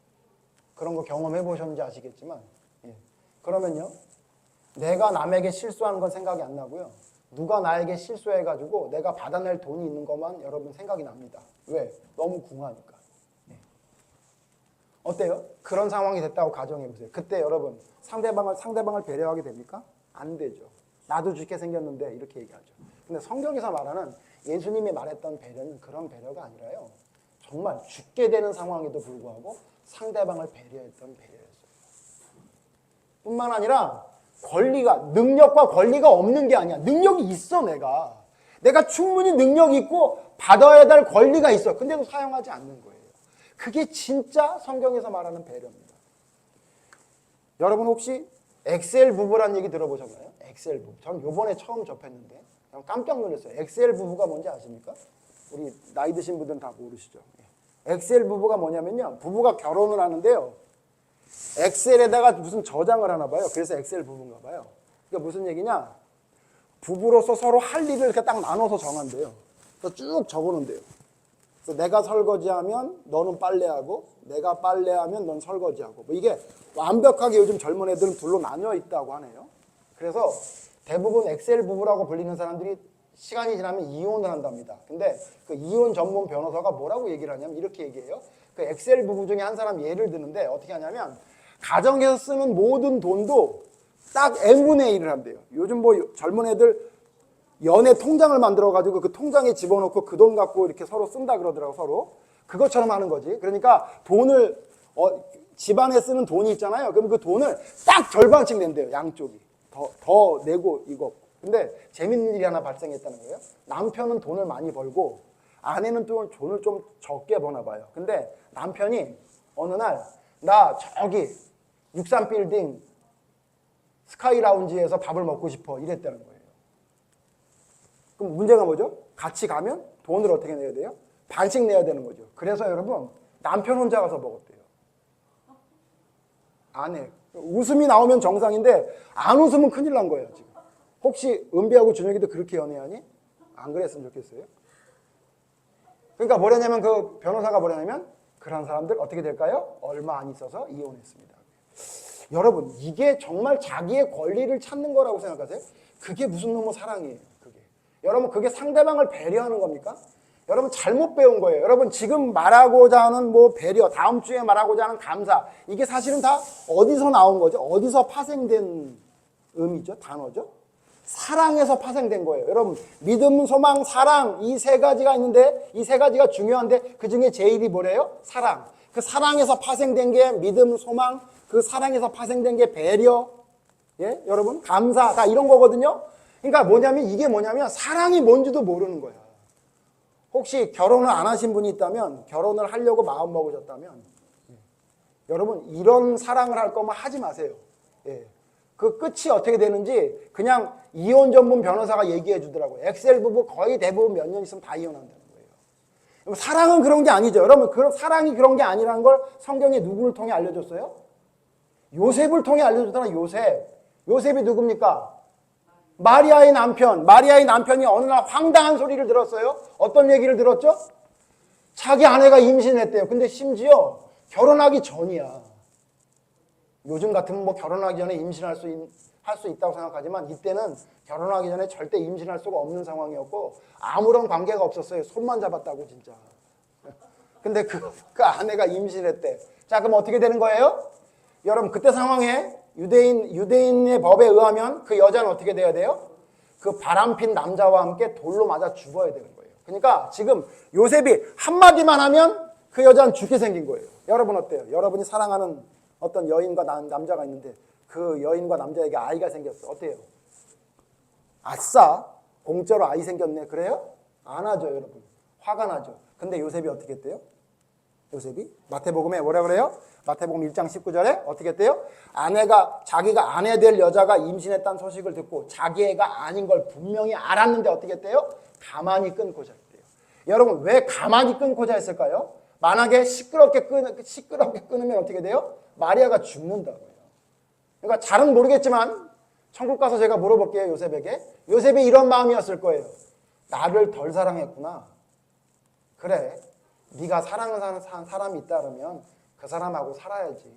그런 거 경험해 보셨는지 아시겠지만 그러면요. 내가 남에게 실수하는 건 생각이 안 나고요. 누가 나에게 실수해가지고 내가 받아낼 돈이 있는 것만 여러분 생각이 납니다. 왜? 너무 궁하니까. 어때요? 그런 상황이 됐다고 가정해보세요. 그때 여러분 상대방을 배려하게 됩니까? 안 되죠. 나도 죽게 생겼는데 이렇게 얘기하죠. 근데 성경에서 말하는 예수님이 말했던 배려는 그런 배려가 아니라요. 정말 죽게 되는 상황에도 불구하고 상대방을 배려했던 배려였어요. 뿐만 아니라 능력과 권리가 없는 게 아니야. 능력이 있어, 내가 충분히 능력이 있고 받아야 될 권리가 있어. 근데도 사용하지 않는 거예요. 그게 진짜 성경에서 말하는 배려입니다. 여러분 혹시 엑셀 부부란 얘기 들어보셨나요? 엑셀 부부. 전 요번에 처음 접했는데 깜짝 놀랐어요. 엑셀 부부가 뭔지 아십니까? 우리 나이 드신 분들은 다 모르시죠? 엑셀 부부가 뭐냐면요. 부부가 결혼을 하는데요. 엑셀에다가 무슨 저장을 하나 봐요. 그래서 엑셀 부부인가 봐요. 그러니까 무슨 얘기냐? 부부로서 서로 할 일을 이렇게 딱 나눠서 정한대요. 그래서 쭉 적어놓은대요. 그래서 내가 설거지하면 너는 빨래하고, 내가 빨래하면 넌 설거지하고. 뭐 이게 완벽하게 요즘 젊은 애들은 둘로 나뉘어 있다고 하네요. 그래서 대부분 엑셀 부부라고 불리는 사람들이 시간이 지나면 이혼을 한답니다. 근데 그 이혼 전문 변호사가 뭐라고 얘기를 하냐면 이렇게 얘기해요. 그 엑셀 부부 중에 한 사람 예를 드는데 어떻게 하냐면 가정에서 쓰는 모든 돈도 딱 n분의 1을 한대요. 요즘 뭐 젊은 애들 연애 통장을 만들어가지고 그 통장에 집어넣고 그 돈 갖고 이렇게 서로 쓴다 그러더라고, 서로. 그것처럼 하는 거지. 그러니까 돈을, 집안에 쓰는 돈이 있잖아요. 그럼 그 돈을 딱 절반씩 낸대요, 양쪽이. 더 내고 이거. 근데 재밌는 일이 하나 발생했다는 거예요. 남편은 돈을 많이 벌고 아내는 또 돈을 좀 적게 버나 봐요. 근데 남편이 어느 날 나 저기 63빌딩 스카이 라운지에서 밥을 먹고 싶어 이랬다는 거예요. 그럼 문제가 뭐죠? 같이 가면 돈을 어떻게 내야 돼요? 반씩 내야 되는 거죠. 그래서 여러분 남편 혼자 가서 먹었대요. 아내. 웃음이 나오면 정상인데 안 웃으면 큰일 난 거예요, 지금. 혹시 은비하고 준혁이도 그렇게 연애하니? 안 그랬으면 좋겠어요. 그러니까 뭐냐면 그 변호사가 뭐냐면 그런 사람들 어떻게 될까요? 얼마 안 있어서 이혼했습니다. 여러분 이게 정말 자기의 권리를 찾는 거라고 생각하세요? 그게 무슨 놈의 사랑이에요. 그게. 여러분 그게 상대방을 배려하는 겁니까? 여러분 잘못 배운 거예요. 여러분 지금 말하고자 하는 뭐 배려, 다음 주에 말하고자 하는 감사, 이게 사실은 다 어디서 나온 거죠? 어디서 파생된 의미죠? 단어죠? 사랑에서 파생된 거예요. 여러분 믿음, 소망, 사랑 이 세 가지가 있는데 이 세 가지가 중요한데 그 중에 제일이 뭐래요? 사랑. 그 사랑에서 파생된 게 믿음, 소망, 그 사랑에서 파생된 게 배려, 예, 여러분 감사 다 이런 거거든요. 그러니까 뭐냐면 이게 뭐냐면 사랑이 뭔지도 모르는 거야. 혹시 결혼을 안 하신 분이 있다면 결혼을 하려고 마음 먹으셨다면 여러분 이런 사랑을 할 거면 하지 마세요. 예. 그 끝이 어떻게 되는지 그냥 이혼 전문 변호사가 얘기해 주더라고요. 엑셀 부부 거의 대부분 몇 년 있으면 다 이혼한다는 거예요. 사랑은 그런 게 아니죠. 여러분 사랑이 그런 게 아니라는 걸 성경에 누구를 통해 알려줬어요? 요셉을 통해 알려주더라. 요셉이 누굽니까? 마리아의 남편. 마리아의 남편이 어느 날 황당한 소리를 들었어요. 어떤 얘기를 들었죠? 자기 아내가 임신했대요. 근데 심지어 결혼하기 전이야. 요즘 같으면 뭐 결혼하기 전에 임신할 수 있다고 생각하지만 이때는 결혼하기 전에 절대 임신할 수가 없는 상황이었고 아무런 관계가 없었어요. 손만 잡았다고 진짜. 근데 그 아내가 임신했대. 자, 그럼 어떻게 되는 거예요? 여러분 그때 상황에 유대인의 법에 의하면 그 여자는 어떻게 돼야 돼요? 그 바람핀 남자와 함께 돌로 맞아 죽어야 되는 거예요. 그러니까 지금 요셉이 한마디만 하면 그 여자는 죽게 생긴 거예요. 여러분 어때요? 여러분이 사랑하는 어떤 여인과 남자가 있는데 그 여인과 남자에게 아이가 생겼어. 어때요? 아싸, 공짜로 아이 생겼네. 그래요? 안 하죠, 여러분. 화가 나죠. 근데 요셉이 어떻게 했대요? 요셉이 마태복음에 뭐라 그래요? 마태복음 1장 19절에 어떻게 했대요? 자기가 아내 될 여자가 임신했다는 소식을 듣고 자기 애가 아닌 걸 분명히 알았는데 어떻게 했대요? 가만히 끊고자 했대요. 여러분 왜 가만히 끊고자 했을까요? 만약에 시끄럽게 끊으면 어떻게 돼요? 마리아가 죽는다고요. 그러니까 잘은 모르겠지만 천국 가서 제가 물어볼게요, 요셉에게. 요셉이 이런 마음이었을 거예요. 나를 덜 사랑했구나. 그래, 네가 사랑하는 사람이 있다 그러면 그 사람하고 살아야지.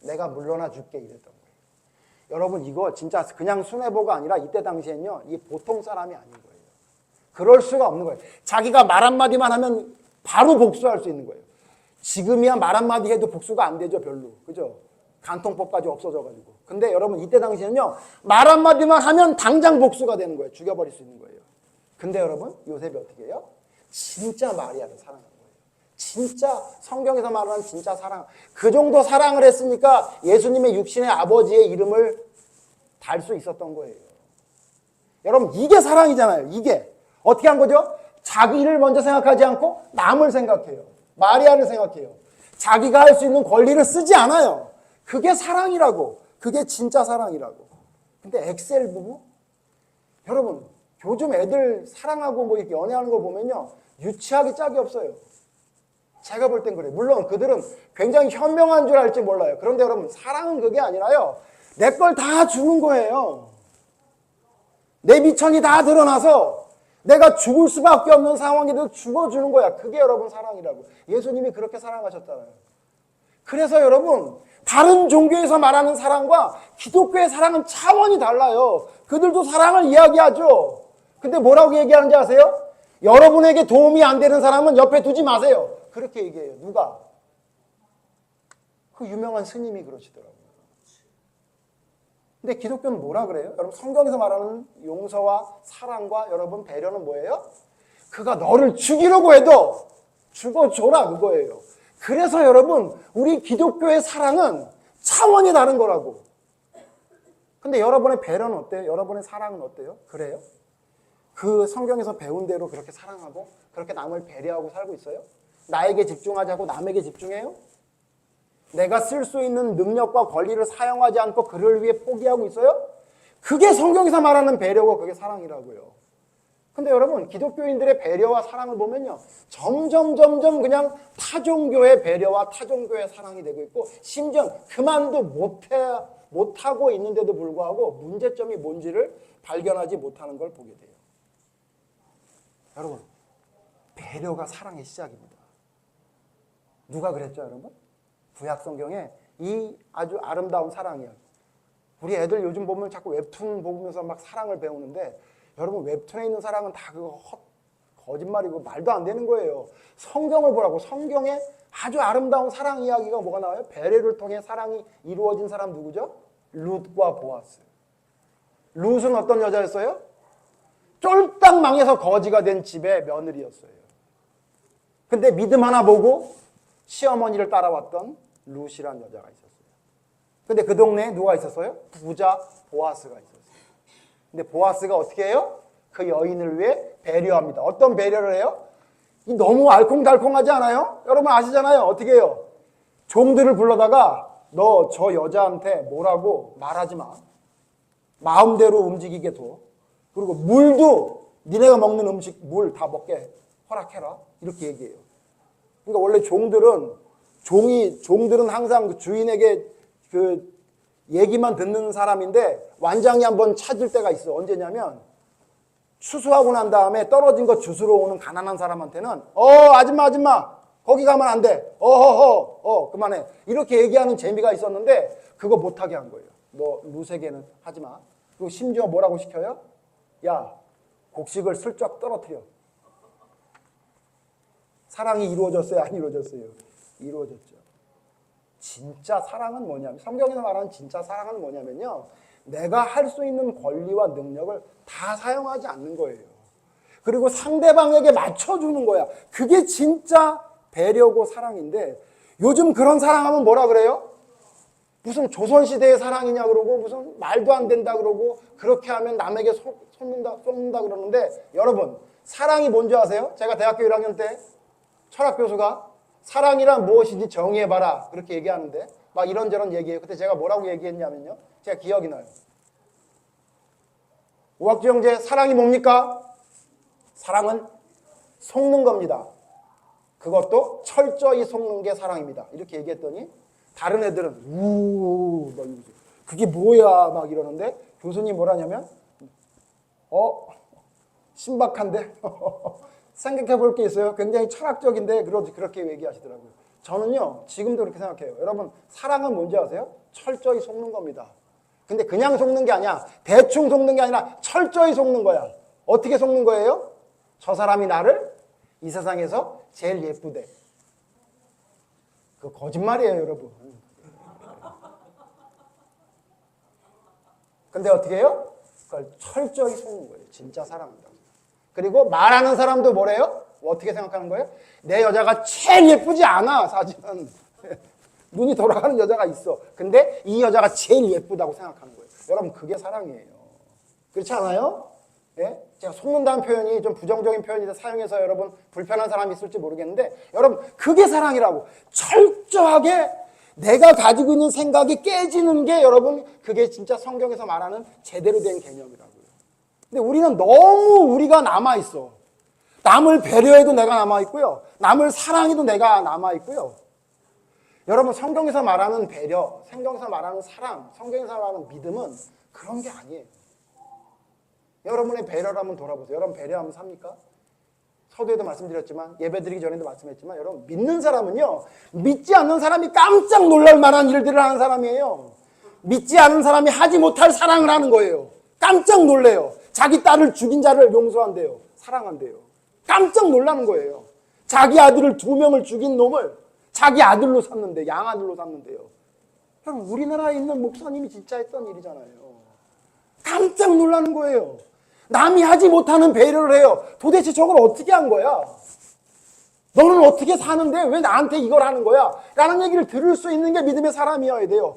내가 물러나 줄게 이랬던 거예요. 여러분 이거 진짜 그냥 순애보가 아니라 이때 당시엔요, 이게 보통 사람이 아닌 거예요. 그럴 수가 없는 거예요. 자기가 말 한마디만 하면 바로 복수할 수 있는 거예요. 지금이야 말 한마디 해도 복수가 안 되죠, 별로. 그죠? 간통법까지 없어져가지고. 근데 여러분 이때 당시에는요, 말 한마디만 하면 당장 복수가 되는 거예요. 죽여버릴 수 있는 거예요. 근데 여러분 요셉이 어떻게 해요? 진짜 마리아를 사랑하는 거예요. 진짜 성경에서 말하는 진짜 사랑. 그 정도 사랑을 했으니까 예수님의 육신의 아버지의 이름을 달 수 있었던 거예요. 여러분 이게 사랑이잖아요. 이게 어떻게 한 거죠? 자기를 먼저 생각하지 않고 남을 생각해요. 마리아를 생각해요. 자기가 할 수 있는 권리를 쓰지 않아요. 그게 사랑이라고. 그게 진짜 사랑이라고. 근데 엑셀 부부? 여러분 요즘 애들 사랑하고 뭐 이렇게 연애하는 거 보면요, 유치하기 짝이 없어요. 제가 볼 땐 그래요. 물론 그들은 굉장히 현명한 줄 알지 몰라요. 그런데 여러분 사랑은 그게 아니라요, 내 걸 다 주는 거예요. 내 미천이 다 드러나서 내가 죽을 수밖에 없는 상황에도 죽어주는 거야. 그게 여러분 사랑이라고. 예수님이 그렇게 사랑하셨잖아요. 그래서 여러분 다른 종교에서 말하는 사랑과 기독교의 사랑은 차원이 달라요. 그들도 사랑을 이야기하죠. 근데 뭐라고 얘기하는지 아세요? 여러분에게 도움이 안 되는 사람은 옆에 두지 마세요. 그렇게 얘기해요. 누가? 그 유명한 스님이 그러시더라고요. 근데 기독교는 뭐라 그래요? 여러분 성경에서 말하는 용서와 사랑과 여러분 배려는 뭐예요? 그가 너를 죽이려고 해도 죽어줘라, 그거예요. 그래서 여러분 우리 기독교의 사랑은 차원이 다른 거라고. 근데 여러분의 배려는 어때요? 여러분의 사랑은 어때요? 그래요? 그 성경에서 배운 대로 그렇게 사랑하고 그렇게 남을 배려하고 살고 있어요? 나에게 집중하자고 남에게 집중해요? 내가 쓸 수 있는 능력과 권리를 사용하지 않고 그를 위해 포기하고 있어요? 그게 성경에서 말하는 배려고 그게 사랑이라고요. 근데 여러분 기독교인들의 배려와 사랑을 보면요, 점점 그냥 타종교의 배려와 타종교의 사랑이 되고 있고, 심지어 그만도 못하고 있는데도 불구하고 문제점이 뭔지를 발견하지 못하는 걸 보게 돼요. 여러분 배려가 사랑의 시작입니다. 누가 그랬죠, 여러분? 구약 성경에 이 아주 아름다운 사랑 이야기. 우리 애들 요즘 보면 자꾸 웹툰 보면서 막 사랑을 배우는데, 여러분 웹툰에 있는 사랑은 다 그거 거짓말이고 말도 안 되는 거예요. 성경을 보라고. 성경에 아주 아름다운 사랑 이야기가 뭐가 나와요? 베레를 통해 사랑이 이루어진 사람 누구죠? 룻과 보아스. 룻은 어떤 여자였어요? 쫄딱 망해서 거지가 된 집의 며느리였어요. 근데 믿음 하나 보고 시어머니를 따라왔던 룻이라는 여자가 있었어요. 근데 그 동네에 누가 있었어요? 부자 보아스가 있었어요. 근데 보아스가 어떻게 해요? 그 여인을 위해 배려합니다. 어떤 배려를 해요? 너무 알콩달콩하지 않아요? 여러분 아시잖아요. 어떻게 해요? 종들을 불러다가 너 저 여자한테 뭐라고 말하지 마. 마음대로 움직이게 둬. 그리고 물도 니네가 먹는 음식 물 다 먹게 허락해라. 이렇게 얘기해요. 그러니까 원래 종들은 항상 그 주인에게 그 얘기만 듣는 사람인데, 완장이 한번 찾을 때가 있어. 언제냐면 추수하고 난 다음에 떨어진 거 주스러 오는 가난한 사람한테는 아줌마 거기 가면 안 돼. 그만해. 이렇게 얘기하는 재미가 있었는데 그거 못하게 한 거예요. 너 룻에게는 하지 마. 그리고 심지어 뭐라고 시켜요? 야, 곡식을 슬쩍 떨어뜨려. 사랑이 이루어졌어요? 안 이루어졌어요? 이루어졌죠. 진짜 사랑은 뭐냐면, 성경에서 말하는 진짜 사랑은 뭐냐면요, 내가 할 수 있는 권리와 능력을 다 사용하지 않는 거예요. 그리고 상대방에게 맞춰주는 거야. 그게 진짜 배려고 사랑인데, 요즘 그런 사랑하면 뭐라 그래요? 무슨 조선시대의 사랑이냐 그러고, 무슨 말도 안 된다 그러고, 그렇게 하면 남에게 속는다 그러는데, 여러분 사랑이 뭔지 아세요? 제가 대학교 1학년 때 철학 교수가 사랑이란 무엇인지 정의해봐라 그렇게 얘기하는데 막 이런저런 얘기해요. 그때 제가 뭐라고 얘기했냐면요, 제가 기억이 나요. 오학주 형제, 사랑이 뭡니까? 사랑은 속는 겁니다. 그것도 철저히 속는 게 사랑입니다. 이렇게 얘기했더니 다른 애들은 막 그게 뭐야 막 이러는데, 교수님 뭐라냐면 신박한데 생각해 볼 게 있어요. 굉장히 철학적인데 그렇게 얘기하시더라고요. 저는요 지금도 그렇게 생각해요. 여러분 사랑은 뭔지 아세요? 철저히 속는 겁니다. 근데 그냥 속는 게 아니야. 대충 속는 게 아니라 철저히 속는 거야. 어떻게 속는 거예요? 저 사람이 나를 이 세상에서 제일 예쁘대. 그거 거짓말이에요, 여러분. 근데 어떻게 해요? 그걸 철저히 속는 거예요. 진짜 사랑한다고. 그리고 말하는 사람도 뭐래요? 어떻게 생각하는 거예요? 내 여자가 제일 예쁘지 않아, 사실은. 눈이 돌아가는 여자가 있어. 근데 이 여자가 제일 예쁘다고 생각하는 거예요. 여러분, 그게 사랑이에요. 그렇지 않아요? 예? 제가 속는다는 표현이 좀 부정적인 표현이라 사용해서 여러분 불편한 사람이 있을지 모르겠는데, 여러분, 그게 사랑이라고. 철저하게 내가 가지고 있는 생각이 깨지는 게, 여러분, 그게 진짜 성경에서 말하는 제대로 된 개념이라고요. 근데 우리는 너무 우리가 남아있어. 남을 배려해도 내가 남아있고요. 남을 사랑해도 내가 남아있고요. 여러분, 성경에서 말하는 배려, 성경에서 말하는 사랑, 성경에서 말하는 믿음은 그런 게 아니에요. 여러분의 배려를 한번 돌아보세요. 여러분 배려하면 삽니까? 서두에도 말씀드렸지만, 예배드리기 전에도 말씀했지만, 여러분 믿는 사람은요, 믿지 않는 사람이 깜짝 놀랄 만한 일들을 하는 사람이에요. 믿지 않은 사람이 하지 못할 사랑을 하는 거예요. 깜짝 놀래요. 자기 딸을 죽인 자를 용서한대요. 사랑한대요. 깜짝 놀라는 거예요. 자기 아들을 2명을 죽인 놈을 자기 아들로 삼는데, 양아들로 삼는데요. 여러분, 우리나라에 있는 목사님이 진짜 했던 일이잖아요. 깜짝 놀라는 거예요. 남이 하지 못하는 배려를 해요. 도대체 저걸 어떻게 한 거야? 너는 어떻게 사는데 왜 나한테 이걸 하는 거야? 라는 얘기를 들을 수 있는 게 믿음의 사람이어야 돼요.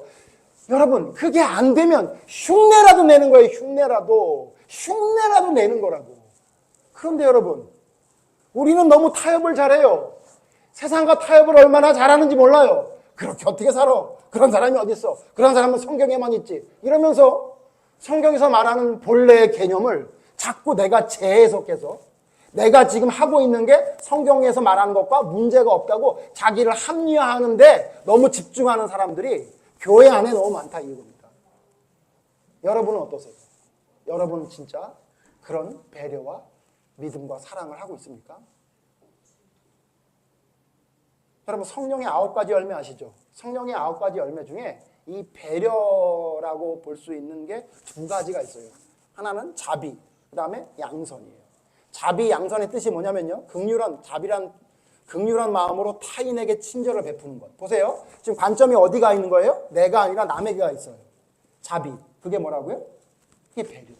여러분, 그게 안 되면 흉내라도 내는 거예요. 흉내라도 내는 거라고. 그런데 여러분, 우리는 너무 타협을 잘해요. 세상과 타협을 얼마나 잘하는지 몰라요. 그렇게 어떻게 살아? 그런 사람이 어디 있어? 그런 사람은 성경에만 있지. 이러면서 성경에서 말하는 본래의 개념을 자꾸 내가 재해석해서 내가 지금 하고 있는 게 성경에서 말하는 것과 문제가 없다고 자기를 합리화하는데 너무 집중하는 사람들이 교회 안에 너무 많다, 이겁니다. 여러분은 어떠세요? 여러분은 진짜 그런 배려와 믿음과 사랑을 하고 있습니까? 여러분, 성령의 9가지 열매 아시죠? 성령의 9가지 열매 중에 이 배려라고 볼 수 있는 게 2가지가 있어요. 하나는 자비, 그 다음에 양선이에요. 자비, 양선의 뜻이 뭐냐면요, 극률한 마음으로 타인에게 친절을 베푸는 것. 보세요. 지금 관점이 어디가 있는 거예요? 내가 아니라 남에게가 있어요. 자비. 그게 뭐라고요? 그게 배려죠.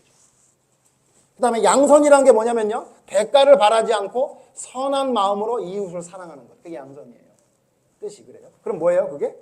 그 다음에 양선이라는 게 뭐냐면요, 대가를 바라지 않고 선한 마음으로 이웃을 사랑하는 것. 그게 양선이에요. 뜻이 그래요. 그럼 뭐예요, 그게?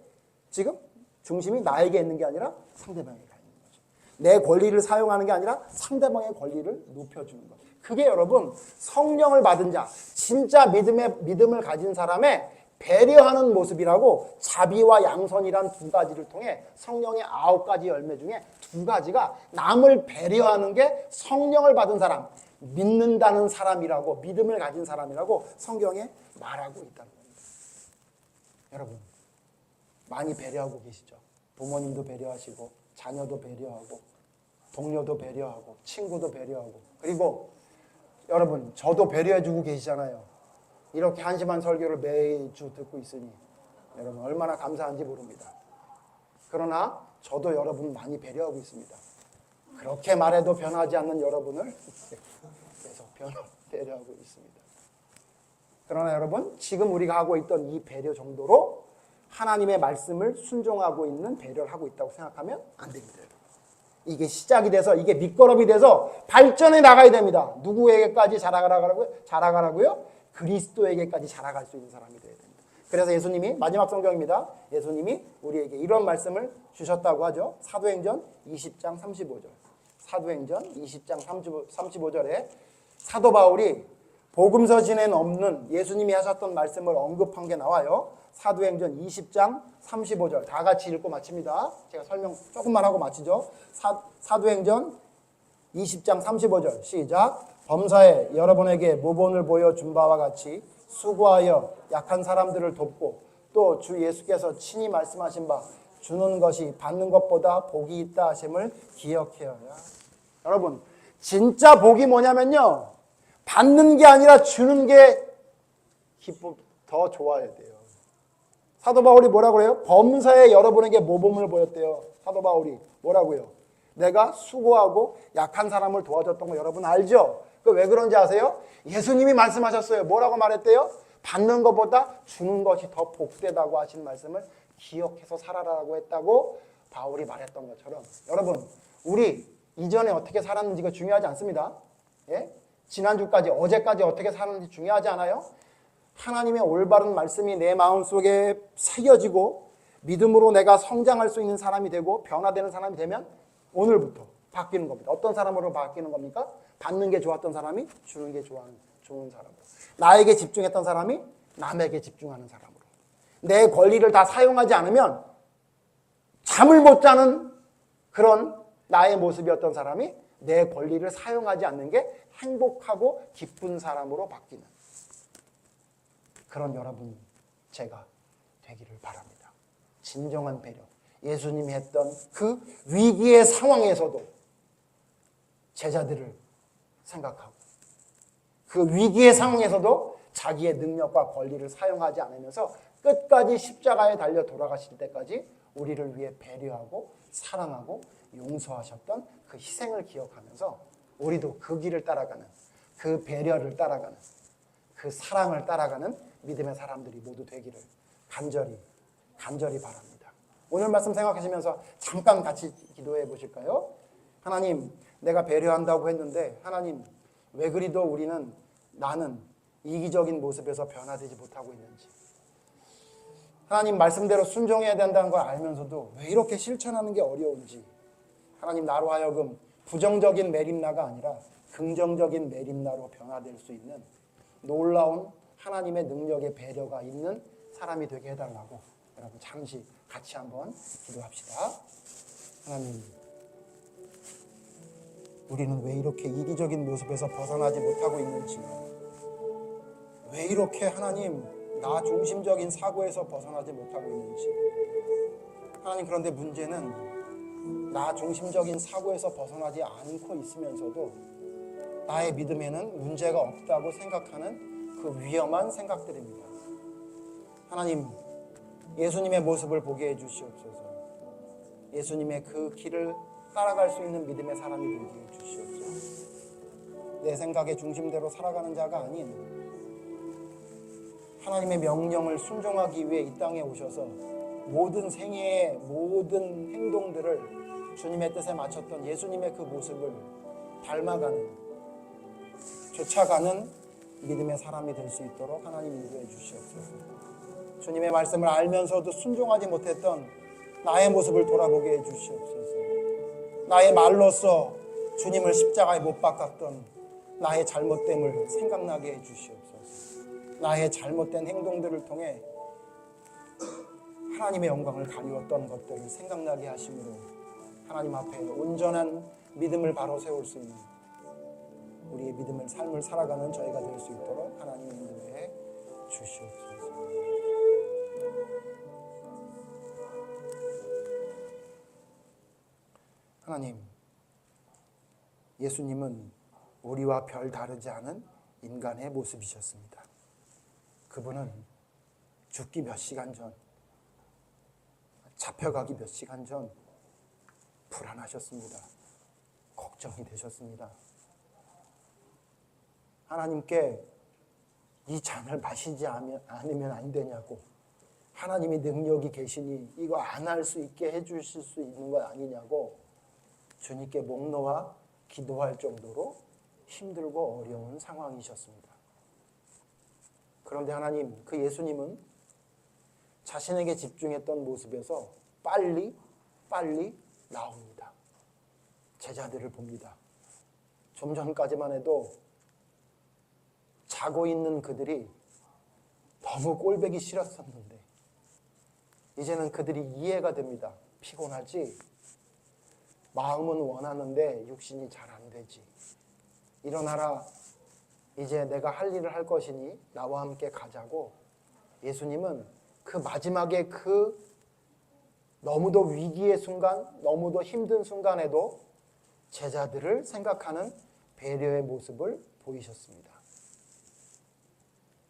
지금 중심이 나에게 있는 게 아니라 상대방에게 있는 거죠. 내 권리를 사용하는 게 아니라 상대방의 권리를 높여주는 것. 그게 여러분, 성령을 받은 자, 진짜 믿음을 가진 사람의 배려하는 모습이라고, 자비와 양선이란 2가지를 통해 성령의 9가지 열매 중에 2가지가 남을 배려하는 게 성령을 받은 사람, 믿는다는 사람이라고, 믿음을 가진 사람이라고 성경에 말하고 있다는 겁니다. 여러분, 많이 배려하고 계시죠? 부모님도 배려하시고, 자녀도 배려하고, 동료도 배려하고, 친구도 배려하고, 그리고 여러분, 저도 배려해주고 계시잖아요. 이렇게 한심한 설교를 매주 듣고 있으니 여러분 얼마나 감사한지 모릅니다. 그러나 저도 여러분 많이 배려하고 있습니다. 그렇게 말해도 변하지 않는 여러분을 계속 배려하고 있습니다. 그러나 여러분, 지금 우리가 하고 있던 이 배려 정도로 하나님의 말씀을 순종하고 있는 배려를 하고 있다고 생각하면 안 됩니다. 이게 시작이 돼서, 이게 밑거름이 돼서 발전해 나가야 됩니다. 누구에게까지 자라가라고요? 그리스도에게까지 자라갈 수 있는 사람이 되어야 됩니다. 그래서 예수님이, 마지막 성경입니다, 예수님이 우리에게 이런 말씀을 주셨다고 하죠. 사도행전 20장 35절. 사도행전 20장 35절에 사도 바울이 복음서 진에 없는 예수님이 하셨던 말씀을 언급한 게 나와요. 사도행전 20장 35절. 다 같이 읽고 마칩니다. 제가 설명 조금만 하고 마치죠. 사도행전 20장 35절. 시작. 범사에 여러분에게 모본을 보여준 바와 같이 수고하여 약한 사람들을 돕고, 또 주 예수께서 친히 말씀하신 바 주는 것이 받는 것보다 복이 있다 하심을 기억해야. 여러분, 진짜 복이 뭐냐면요, 받는 게 아니라 주는 게 더 좋아야 돼요. 사도 바울이 뭐라고 그래요? 범사에 여러분에게 모범을 보였대요. 사도 바울이 뭐라고요? 내가 수고하고 약한 사람을 도와줬던 거 여러분 알죠? 그 왜 그런지 아세요? 예수님이 말씀하셨어요. 뭐라고 말했대요? 받는 것보다 주는 것이 더 복되다고 하신 말씀을 기억해서 살아라라고 했다고 바울이 말했던 것처럼 여러분 우리 이전에 어떻게 살았는지가 중요하지 않습니다. 예? 지난주까지 어제까지 어떻게 살았는지 중요하지 않아요? 하나님의 올바른 말씀이 내 마음속에 새겨지고 믿음으로 내가 성장할 수 있는 사람이 되고 변화되는 사람이 되면 오늘부터 바뀌는 겁니다. 어떤 사람으로 바뀌는 겁니까? 받는 게 좋았던 사람이 주는 게 좋은 사람으로. 나에게 집중했던 사람이 남에게 집중하는 사람으로. 내 권리를 다 사용하지 않으면 잠을 못 자는 그런 나의 모습이었던 사람이 내 권리를 사용하지 않는 게 행복하고 기쁜 사람으로 바뀌는 그런 여러분 제가 되기를 바랍니다. 진정한 배려. 예수님이 했던 그 위기의 상황에서도 제자들을 생각하고 그 위기의 상황에서도 자기의 능력과 권리를 사용하지 않으면서 끝까지 십자가에 달려 돌아가실 때까지 우리를 위해 배려하고 사랑하고 용서하셨던 그 희생을 기억하면서 우리도 그 길을 따라가는 그 배려를 따라가는 그 사랑을 따라가는 믿음의 사람들이 모두 되기를 간절히 바랍니다. 오늘 말씀 생각하시면서 잠깐 같이 기도해 보실까요? 하나님, 내가 배려한다고 했는데 하나님, 왜 그리도 나는 이기적인 모습에서 변화되지 못하고 있는지, 하나님 말씀대로 순종해야 된다는 걸 알면서도 왜 이렇게 실천하는 게 어려운지, 하나님 나로 하여금 부정적인 메림나가 아니라 긍정적인 메림나로 변화될 수 있는 놀라운 하나님의 능력의 배려가 있는 사람이 되게 해달라고 여러분 잠시 같이 한번 기도합시다. 하나님, 우리는 왜 이렇게 이기적인 모습에서 벗어나지 못하고 있는지, 왜 이렇게 하나님 나 중심적인 사고에서 벗어나지 못하고 있는지, 하나님 그런데 문제는 나 중심적인 사고에서 벗어나지 않고 있으면서도 나의 믿음에는 문제가 없다고 생각하는 그 위험한 생각들입니다. 하나님, 예수님의 모습을 보게 해주시옵소서. 예수님의 그 길을 따라갈 수 있는 믿음의 사람이 되게 해주시옵소서. 내 생각의 중심대로 살아가는 자가 아닌 하나님의 명령을 순종하기 위해 이 땅에 오셔서 모든 생애의 모든 행동들을 주님의 뜻에 맞췄던 예수님의 그 모습을 닮아가는, 쫓아가는 믿음의 사람이 될 수 있도록 하나님 인도해 주시옵소서. 주님의 말씀을 알면서도 순종하지 못했던 나의 모습을 돌아보게 해 주시옵소서. 나의 말로써 주님을 십자가에 못 박았던 나의 잘못됨을 생각나게 해 주시옵소서. 나의 잘못된 행동들을 통해 하나님의 영광을 가리웠던 것들을 생각나게 하심으로 하나님 앞에 온전한 믿음을 바로 세울 수 있는 우리의 믿음의 삶을 살아가는 저희가 될 수 있도록 하나님 인도해 주시옵소서. 하나님, 예수님은 우리와 별 다르지 않은 인간의 모습이셨습니다. 그분은 죽기 몇 시간 전, 잡혀가기 몇 시간 전 불안하셨습니다. 걱정이 되셨습니다. 하나님께 이 잔을 마시지 않으면 안 되냐고, 하나님이 능력이 계시니 이거 안 할 수 있게 해주실 수 있는 것 아니냐고 주님께 목 놓아 기도할 정도로 힘들고 어려운 상황이셨습니다. 그런데 하나님, 그 예수님은 자신에게 집중했던 모습에서 빨리 나옵니다. 제자들을 봅니다. 좀 전까지만 해도 자고 있는 그들이 너무 꼴보기 싫었었는데 이제는 그들이 이해가 됩니다. 피곤하지? 마음은 원하는데 육신이 잘 안 되지. 일어나라. 이제 내가 할 일을 할 것이니 나와 함께 가자고. 예수님은 그 마지막에 그 너무도 위기의 순간, 너무도 힘든 순간에도 제자들을 생각하는 배려의 모습을 보이셨습니다.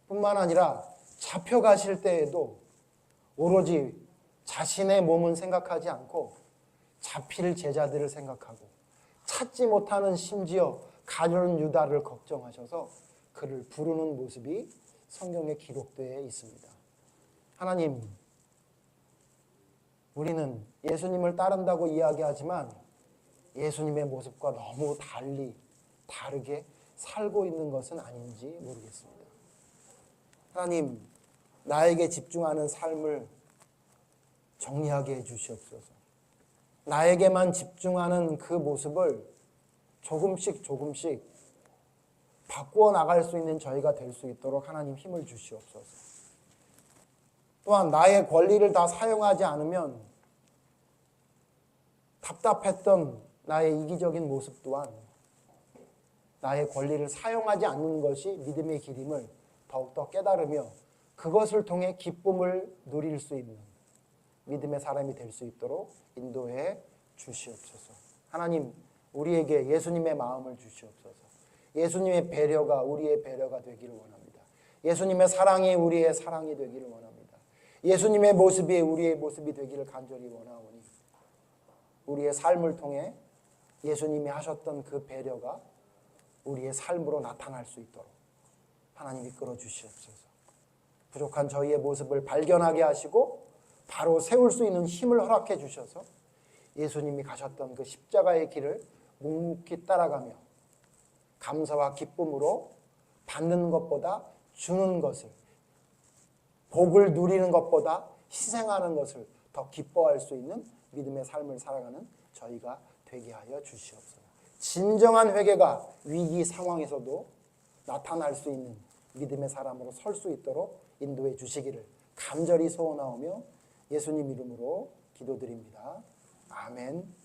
뿐만 아니라 잡혀가실 때에도 오로지 자신의 몸은 생각하지 않고 잡힐 제자들을 생각하고 찾지 못하는 심지어 가룟 유다를 걱정하셔서 그를 부르는 모습이 성경에 기록되어 있습니다. 하나님, 우리는 예수님을 따른다고 이야기하지만 예수님의 모습과 너무 다르게 살고 있는 것은 아닌지 모르겠습니다. 하나님, 나에게 집중하는 삶을 정리하게 해주시옵소서. 나에게만 집중하는 그 모습을 조금씩 바꾸어 나갈 수 있는 저희가 될 수 있도록 하나님 힘을 주시옵소서. 또한 나의 권리를 다 사용하지 않으면 답답했던 나의 이기적인 모습 또한 나의 권리를 사용하지 않는 것이 믿음의 길임을 더욱더 깨달으며 그것을 통해 기쁨을 누릴 수 있는 믿음의 사람이 될 수 있도록 인도해 주시옵소서. 하나님, 우리에게 예수님의 마음을 주시옵소서. 예수님의 배려가 우리의 배려가 되기를 원합니다. 예수님의 사랑이 우리의 사랑이 되기를 원합니다. 예수님의 모습이 우리의 모습이 되기를 간절히 원하오니 우리의 삶을 통해 예수님이 하셨던 그 배려가 우리의 삶으로 나타날 수 있도록 하나님 이끌어 주시옵소서. 부족한 저희의 모습을 발견하게 하시고 바로 세울 수 있는 힘을 허락해 주셔서 예수님이 가셨던 그 십자가의 길을 묵묵히 따라가며 감사와 기쁨으로 받는 것보다 주는 것을, 복을 누리는 것보다 희생하는 것을 더 기뻐할 수 있는 믿음의 삶을 살아가는 저희가 되게 하여 주시옵소서. 진정한 회개가 위기 상황에서도 나타날 수 있는 믿음의 사람으로 설 수 있도록 인도해 주시기를 간절히 소원하오며 예수님 이름으로 기도드립니다. 아멘.